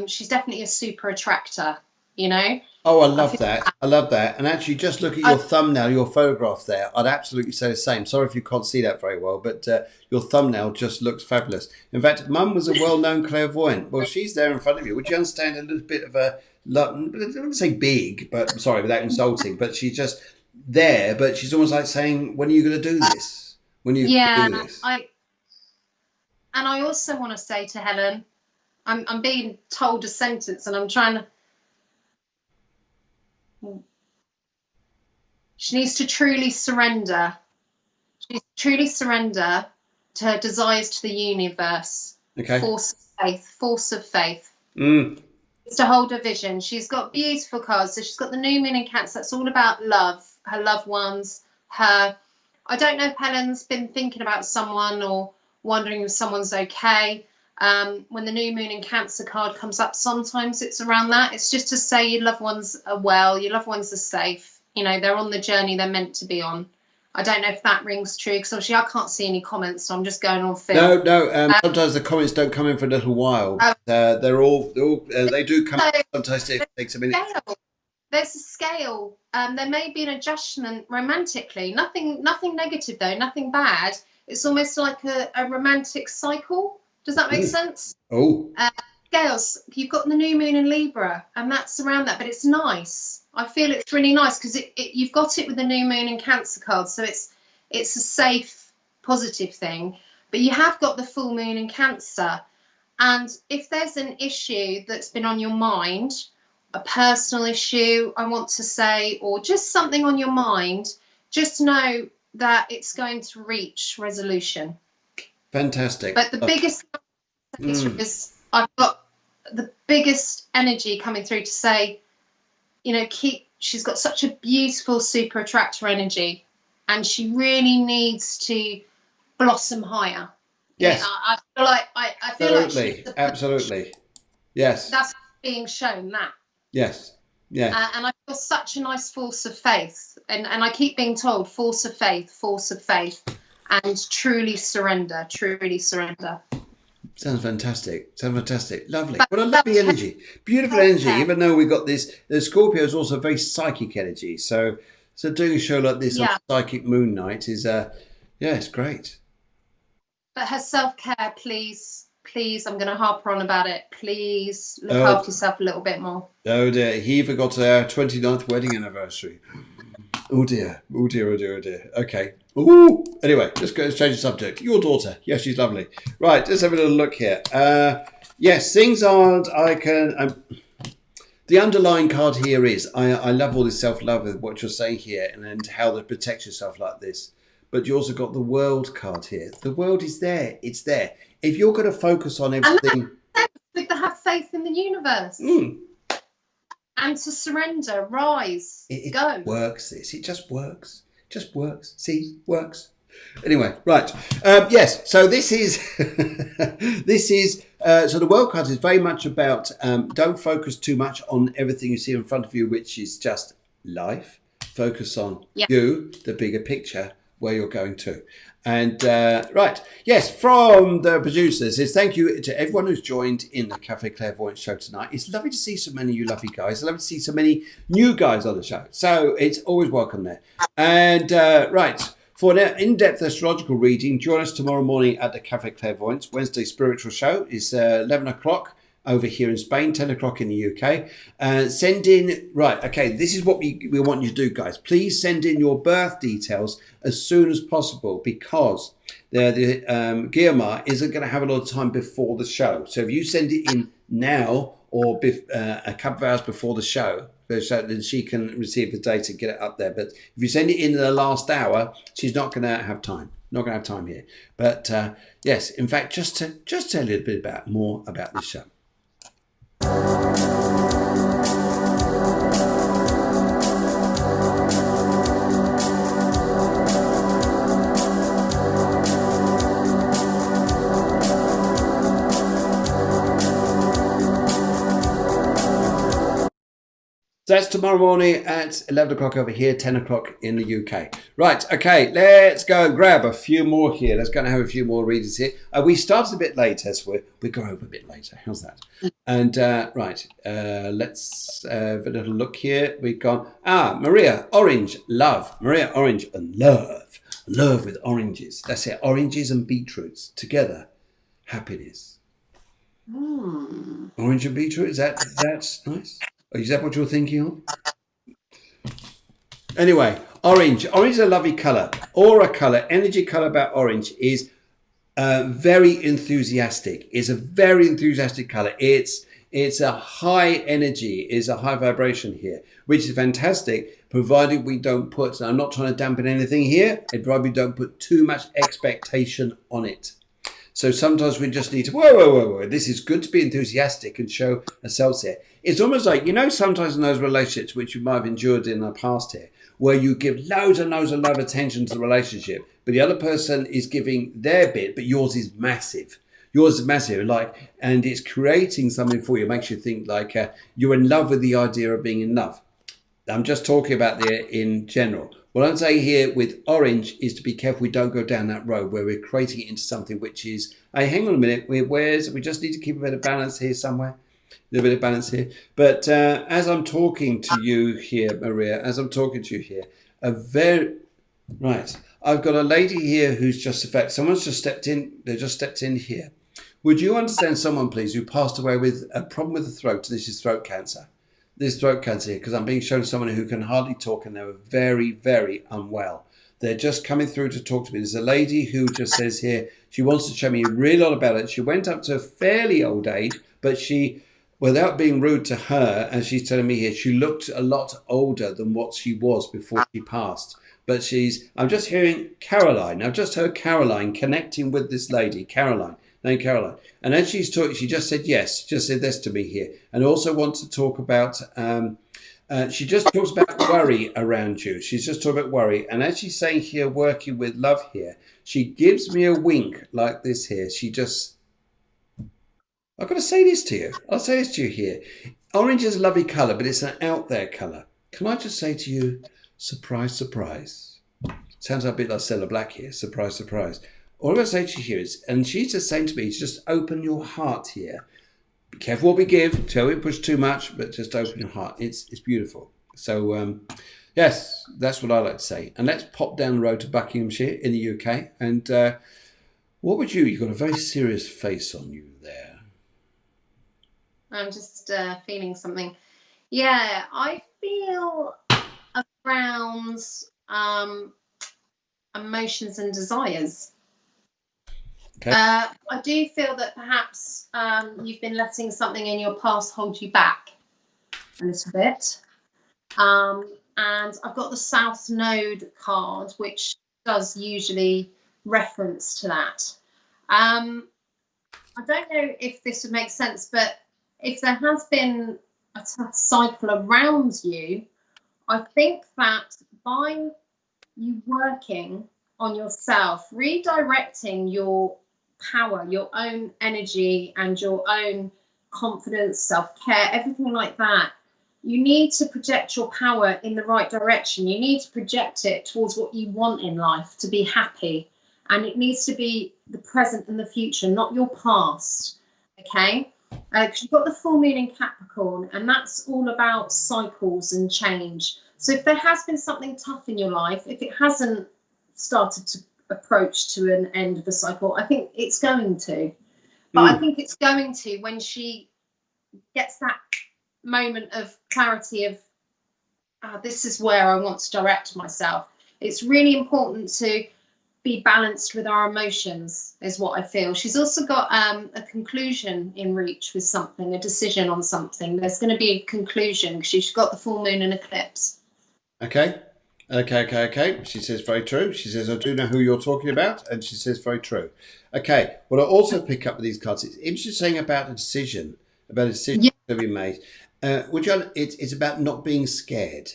She's definitely a super attractor, you know. Oh, I love that. I love that. And actually, just look at your thumbnail, your photograph there. I'd absolutely say the same. Sorry if you can't see that very well, but your thumbnail just looks fabulous. In fact, Mum was a well-known clairvoyant. Well, she's there in front of you. Would you understand a little bit of a, I wouldn't say big, but sorry, without insulting, but she's just there, but she's almost like saying, when are you going to do this? When are you going to do this? And I also want to say to Helen, I'm being told a sentence and I'm trying to, she needs to truly surrender. She needs to truly surrender to her desires to the universe. Okay. Force of faith. Force of faith. It's to hold her vision. She's got beautiful cards. So she's got the new moon in Cancer. That's all about love, her loved ones, her. I don't know if Helen's been thinking about someone or wondering if someone's okay. When the new moon in Cancer card comes up, sometimes it's around that. It's just to say your loved ones are well, your loved ones are safe. You know, they're on the journey they're meant to be on. I don't know if that rings true because obviously I can't see any comments, so I'm just going on film. No. Sometimes the comments don't come in for a little while. They're all they do come. Sometimes it takes a minute. There's a scale. There may be an adjustment romantically. Nothing negative though. Nothing bad. It's almost like a romantic cycle. Does that make sense? Oh. Scales. You've got the new moon in Libra, and that's around that. But it's nice. I feel it's really nice because you've got it with the new moon in Cancer card, so it's a safe, positive thing. But you have got the full moon in Cancer, and if there's an issue that's been on your mind, a personal issue, I want to say, or just something on your mind, just know that it's going to reach resolution. Fantastic. But the biggest is I've got the biggest energy coming through to say, you know, she's got such a beautiful super attractor energy and she really needs to blossom higher. Yes. I feel like I feel absolutely. Like absolutely. Yes. That's being shown that. Yes. Yeah. And I feel such a nice force of faith. And I keep being told force of faith, and truly surrender. Sounds fantastic. Lovely. What a lovely energy. Beautiful energy. Even though we got this, the Scorpio is also very psychic energy. So doing a show like this on Psychic Moon Night is, it's great. But her self-care, please, I'm going to harper on about it. Please look after yourself a little bit more. Oh dear, he forgot our 29th wedding anniversary. Oh dear. Okay. Ooh. Anyway, let's change the subject. Your daughter. Yes, she's lovely. Right, let's have a little look here. Yes, things aren't, the underlying card here is, I love all this self-love with what you're saying here and how to protect yourself like this. But you also got the world card here. The world is there. It's there. If you're going to focus on everything... And to have faith in the universe. And to surrender, rise, go. It works, this. It just works. See, works. Anyway, right. Yes, so this is... so the world card is very much about don't focus too much on everything you see in front of you, which is just life. Focus on you, the bigger picture, where you're going to. And right, yes, from the producers is thank you to everyone who's joined in the Cafe Clairvoyance show tonight. It's lovely to see so many of you lovely guys. It's lovely to see so many new guys on the show. So it's always welcome there. And right, for an in-depth astrological reading, join us tomorrow morning at the Cafe Clairvoyance. Wednesday spiritual show is 11 o'clock. over here in Spain, 10 o'clock in the UK. Send in, right, okay, this is what we want you to do, guys. Please send in your birth details as soon as possible, because the Guillermo isn't going to have a lot of time before the show. So if you send it in now or a couple of hours before the show, so then she can receive the data, get it up there. But if you send it in the last hour, she's not going to have time. Not going to have time here. But yes, in fact, just tell a little bit more about this show. So that's tomorrow morning at 11 o'clock over here, 10 o'clock in the UK. Right, okay, let's go and grab a few more here. Let's go and have a few more readers here. We started a bit later, so we go over a bit later. How's that? And right, let's have a little look here. We've gone, Maria, orange, love. Maria, orange and love. Love with oranges. That's it, oranges and beetroots together. Happiness. Orange and beetroot, that's nice. Is that what you're thinking of? Anyway, orange. Orange is a lovely colour. Aura colour, energy colour about orange is very enthusiastic. It's a very enthusiastic colour. It's a high energy, it's a high vibration here, which is fantastic, provided we don't put, and I'm not trying to dampen anything here, provided we don't put too much expectation on it. So sometimes we just need to, whoa. This is good to be enthusiastic and show ourselves here. It's almost like, you know, sometimes in those relationships, which you might have endured in the past here, where you give loads and loads of love attention to the relationship, but the other person is giving their bit, but yours is massive. Yours is massive, like, and it's creating something for you. It makes you think like you're in love with the idea of being in love. I'm just talking about there in general. What I'm saying here with orange is to be careful we don't go down that road where we're creating it into something which is, hey, hang on a minute, we just need to keep a bit of balance here somewhere. A little bit of balance here. But as I'm talking to you here, Maria, right, I've got a lady here who's just, in fact, someone's just stepped in. They just stepped in here. Would you understand someone, please, who passed away with a problem with the throat? This is throat cancer. This throat cancer here, because I'm being shown someone who can hardly talk and they were very, very unwell. They're just coming through to talk to me. There's a lady who just says here, she wants to show me a real lot about it. She went up to a fairly old age, but she, without being rude to her, as she's telling me here, she looked a lot older than what she was before she passed. But I'm just hearing Caroline. I've just heard Caroline connecting with this lady, Caroline. Caroline. And as she's talking, she just said yes. She just said this to me here. And also wants to talk about, she just talks about worry around you. She's just talking about worry. And as she's saying here, working with love here, she gives me a wink like this here. She just, I've got to say this to you. I'll say this to you here. Orange is a lovely colour, but it's an out there colour. Can I just say to you, surprise, surprise. Sounds a bit like Stella Black here. Surprise, surprise. All I say to you here is, and she's just saying to me, just open your heart here. Be careful what we give. Tell we push too much, but just open your heart. It's beautiful. So, yes, that's what I like to say. And let's pop down the road to Buckinghamshire in the UK. And what would you've got a very serious face on you there. I'm just feeling something. Yeah, I feel around emotions and desires. Okay. I do feel that perhaps you've been letting something in your past hold you back a little bit. And I've got the South Node card, which does usually reference to that. I don't know if this would make sense, but if there has been a tough cycle around you, I think that by you working on yourself, redirecting your power, your own energy and your own confidence, self-care, everything like that, you need to project your power in the right direction. You need to project it towards what you want in life to be happy. And it needs to be the present and the future, not your past. Okay? Because you've got the full moon in Capricorn, and that's all about cycles and change. So if there has been something tough in your life, if it hasn't started to approach to an end of the cycle, I think it's going to. But I think it's going to when she gets that moment of clarity of, this is where I want to direct myself. It's really important to be balanced with our emotions, is what I feel. She's also got a conclusion in reach with something, a decision on something. There's going to be a conclusion because she's got the full moon and eclipse. Okay. She says very true. She says, I do know who you're talking about. And she says very true. Okay. What I also pick up with these cards, it's interesting about a decision Yeah. to be made. It's about not being scared.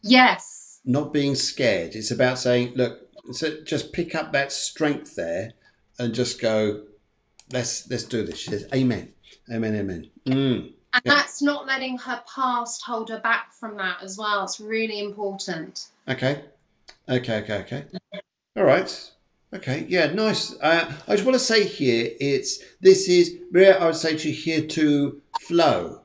Yes. Not being scared. It's about saying, look, so just pick up that strength there and just go, let's do this. She says, amen. Amen. And that's not letting her past hold her back from that as well. It's really important. Okay. All right. Okay. Yeah. Nice. I just want to say here, this is where I would say to you here to flow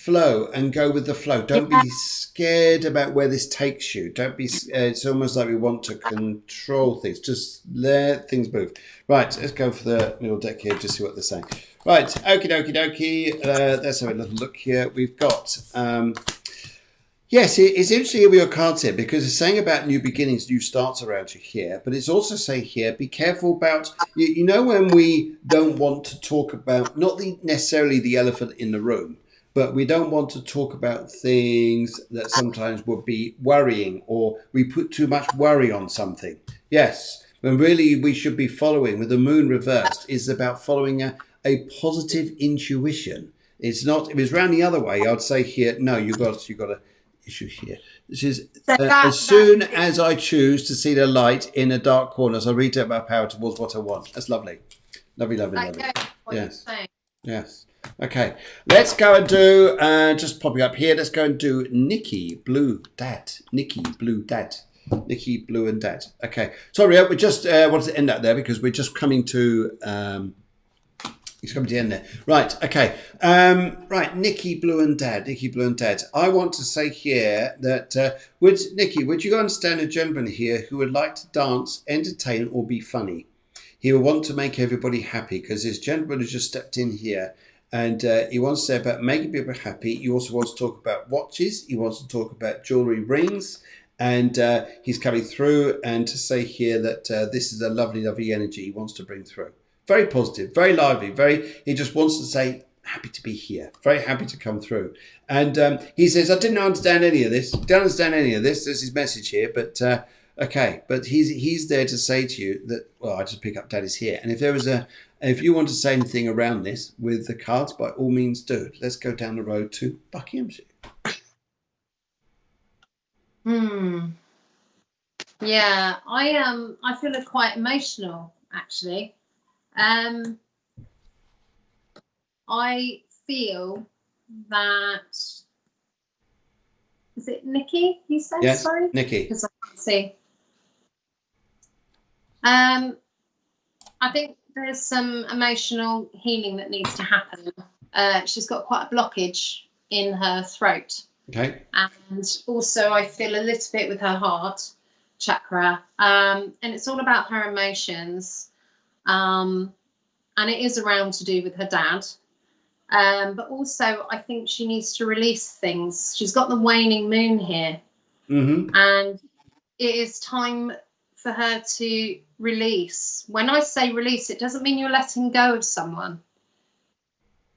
and go with the flow. Don't be scared about where this takes you. Don't be. It's almost like we want to control things. Just let things move. Right. Let's go for the middle deck here. Just see what they're saying. Right. Okie dokie. Let's have a little look here. We've got. Yes, it's interesting with your cards here because it's saying about new beginnings, new starts around you here, but it's also saying here, be careful about, you know, when we don't want to talk about, not necessarily the elephant in the room, but we don't want to talk about things that sometimes would be worrying, or we put too much worry on something. Yes, when really we should be following, with the moon reversed, is about following a positive intuition. It's not, if it was round the other way, I'd say here, no, you got to issue here. This is as soon as I choose to see the light in a dark corner, so I redirect my power towards what I want. That's lovely. Lovely. Yes. Okay. Let's go and do, just popping up here, let's go and do Nikki, Blue, Dad. Nikki, Blue, and Dad. Okay. Sorry, we just wanted to end that there because we're just coming to... He's coming to the end there. Right, okay. Right, Nikki, Blue and Dad. I want to say here that, would you understand a gentleman here who would like to dance, entertain, or be funny? He will want to make everybody happy because this gentleman has just stepped in here and he wants to say about making people happy. He also wants to talk about watches. He wants to talk about jewellery, rings. And he's coming through and to say here that this is a lovely, lovely energy he wants to bring through. Very positive, very lively, he just wants to say, happy to be here, very happy to come through. And he says, I didn't understand any of this. There's his message here, but okay. But he's there to say to you that, well, I just pick up Daddy's here. And if you want to say anything around this with the cards, by all means do. Let's go down the road to Buckinghamshire. Yeah, I feel quite emotional, actually. I feel that, is it Nikki you said? Yes, sorry? Nikki. Because I can't see. I think there's some emotional healing that needs to happen. She's got quite a blockage in her throat. Okay. And also I feel a little bit with her heart chakra. And it's all about her emotions. And it is around to do with her dad. But also I think she needs to release things. She's got the waning moon here. And it is time for her to release. When I say release, it doesn't mean you're letting go of someone.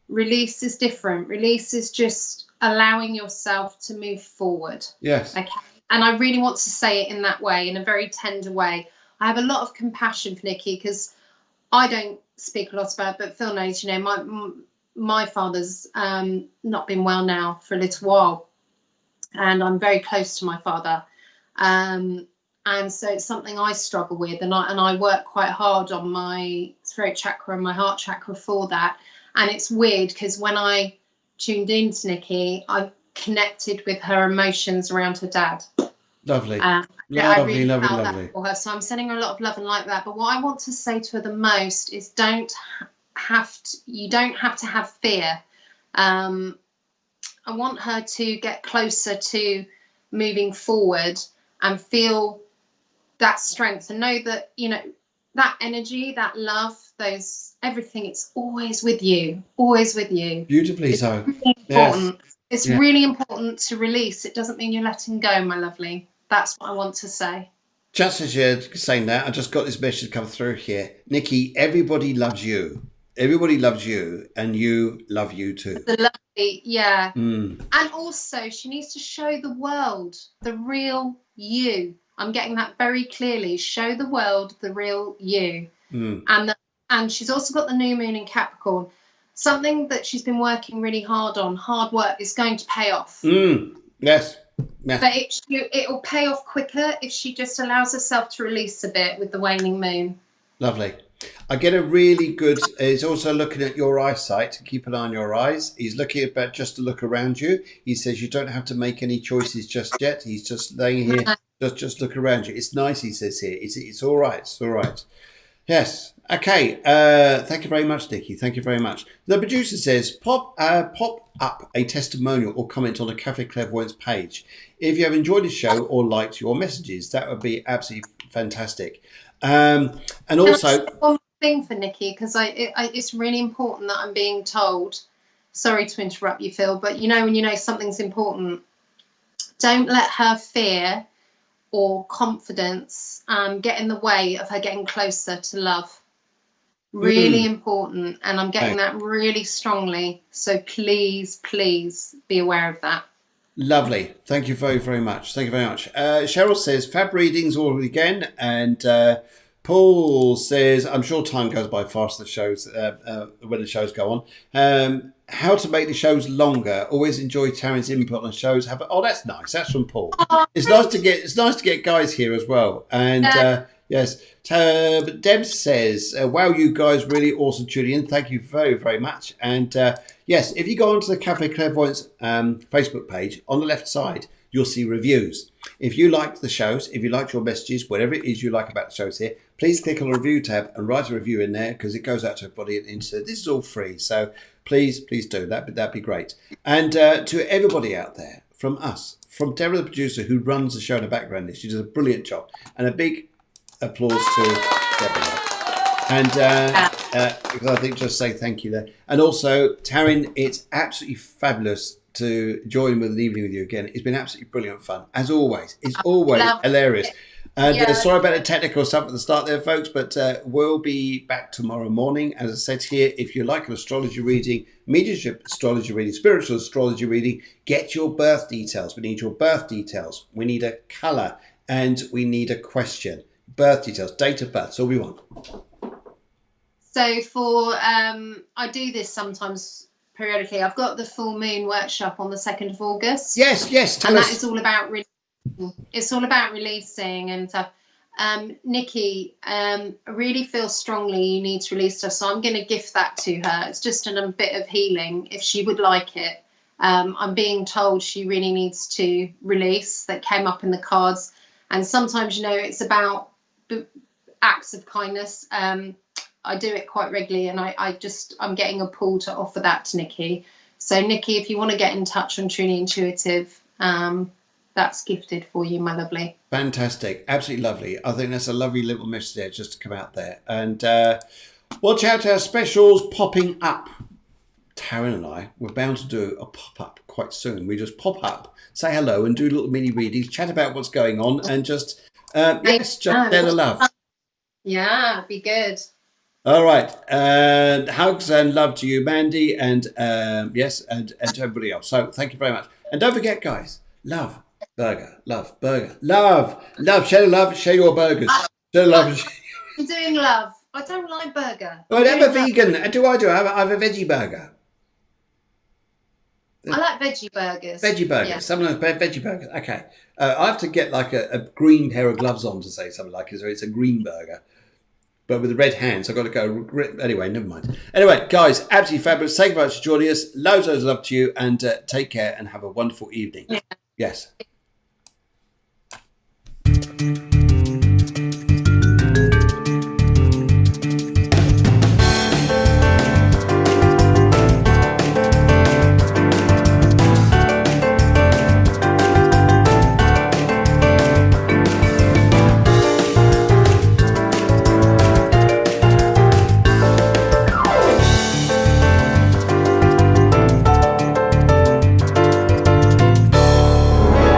Release is different. Release is just allowing yourself to move forward. Yes. Okay. And I really want to say it in that way, in a very tender way. I have a lot of compassion for Nikki because I don't speak a lot about it, but Phil knows, you know, my father's not been well now for a little while. And I'm very close to my father. And so it's something I struggle with. And I work quite hard on my throat chakra and my heart chakra for that. And it's weird because when I tuned into Nikki, I connected with her emotions around her dad. Lovely. I really felt lovely. that for her. So I'm sending her a lot of love and like that. But what I want to say to her the most is you don't have to have fear. I want her to get closer to moving forward and feel that strength and know that, you know, that energy, that love, those everything, it's always with you, always with you. Beautifully it's so. Really important. Yes. It's really important to release. It doesn't mean you're letting go, my lovely. That's what I want to say. Just as you're saying that, I just got this message come through here. Nikki, everybody loves you. Everybody loves you, and you love you too. The lovely, yeah. And also, she needs to show the world the real you. I'm getting that very clearly. Show the world the real you. And she's also got the new moon in Capricorn. Something that she's been working really hard on. Hard work is going to pay off. Yes. But it will pay off quicker if she just allows herself to release a bit with the waning moon. Lovely. I get a really good, he's also looking at your eyesight. Keep an eye on your eyes. He's looking about just to look around you. He says you don't have to make any choices just yet. He's just laying here. Just look around you. It's nice, he says here. It's all right. It's all right. Yes. Okay. Thank you very much, Nikki. Thank you very much. The producer says, pop up a testimonial or comment on the Cafe Clairvoyance page if you have enjoyed the show or liked your messages. That would be absolutely fantastic. And also, one thing for Nikki, because it's really important that I'm being told. Sorry to interrupt you, Phil, but when you know something's important, don't let her fear or confidence get in the way of her getting closer to love. Really important, and I'm getting that really strongly. So please be aware of that. Lovely. Thank you very, very much. Thank you very much. Cheryl says, fab readings all again. And Paul says, I'm sure time goes by fast the shows when the shows go on. How to make the shows longer. Always enjoy Taryn's input on shows. Oh, that's nice. That's from Paul. It's nice to get guys here as well. And yes. But Deb says, wow, you guys really awesome tuning in. Thank you very, very much. And yes, if you go onto the Cafe Clairvoyance Facebook page, on the left side, you'll see reviews. If you liked the shows, if you liked your messages, whatever it is you like about the shows here, please click on the review tab and write a review in there, because it goes out to everybody. And this is all free. So please do that. That'd be great. And to everybody out there, from us, from Taryn, the producer, who runs the show in the background, she does a brilliant job. And a big applause to Deborah. And because I think just say thank you there. And also, Taryn, it's absolutely fabulous to join with an evening with you again. It's been absolutely brilliant fun, as always. It's always hilarious. And sorry about the technical stuff at the start there, folks, but we'll be back tomorrow morning. As I said here, if you like an astrology reading, mediumship astrology reading, spiritual astrology reading, get your birth details. We need your birth details. We need a colour, and we need a question. Birth details, date of birth, that's all we want. So for I do this sometimes periodically. I've got the full moon workshop on the 2nd of August. Yes, and that is all about releasing and stuff. Nikki, I really feel strongly you need to release stuff, so I'm going to gift that to her. It's just a bit of healing if she would like it. I'm being told she really needs to release. That came up in the cards, and sometimes it's about acts of kindness. I do it quite regularly, and I'm getting a pull to offer that to Nikki. So Nikki, if you want to get in touch on Truly Intuitive, that's gifted for you, my lovely. Fantastic, absolutely lovely. I think that's a lovely little message there just to come out there. And watch out, our specials popping up. Taryn and I, we're bound to do a pop-up quite soon. We just pop up, say hello, and do little mini readings, chat about what's going on, and just just share the love. Yeah, be good. All right, and hugs and love to you, Mandy, and yes, and to everybody else. So thank you very much, and don't forget, guys, love burger, share love, share your burgers, share love. I'm doing love. I don't like burger. Well, I'm a vegan. I have a veggie burger. I like veggie burgers. Veggie burgers. Yeah. Sometimes veggie burgers. Okay. I have to get like a green pair of gloves on to say something like it. So it's a green burger, but with the red hands. I've got to go. Anyway, never mind. Anyway, guys, absolutely fabulous. Thank you very much for joining us. Loads of love to you, and take care and have a wonderful evening. Yeah. Yes.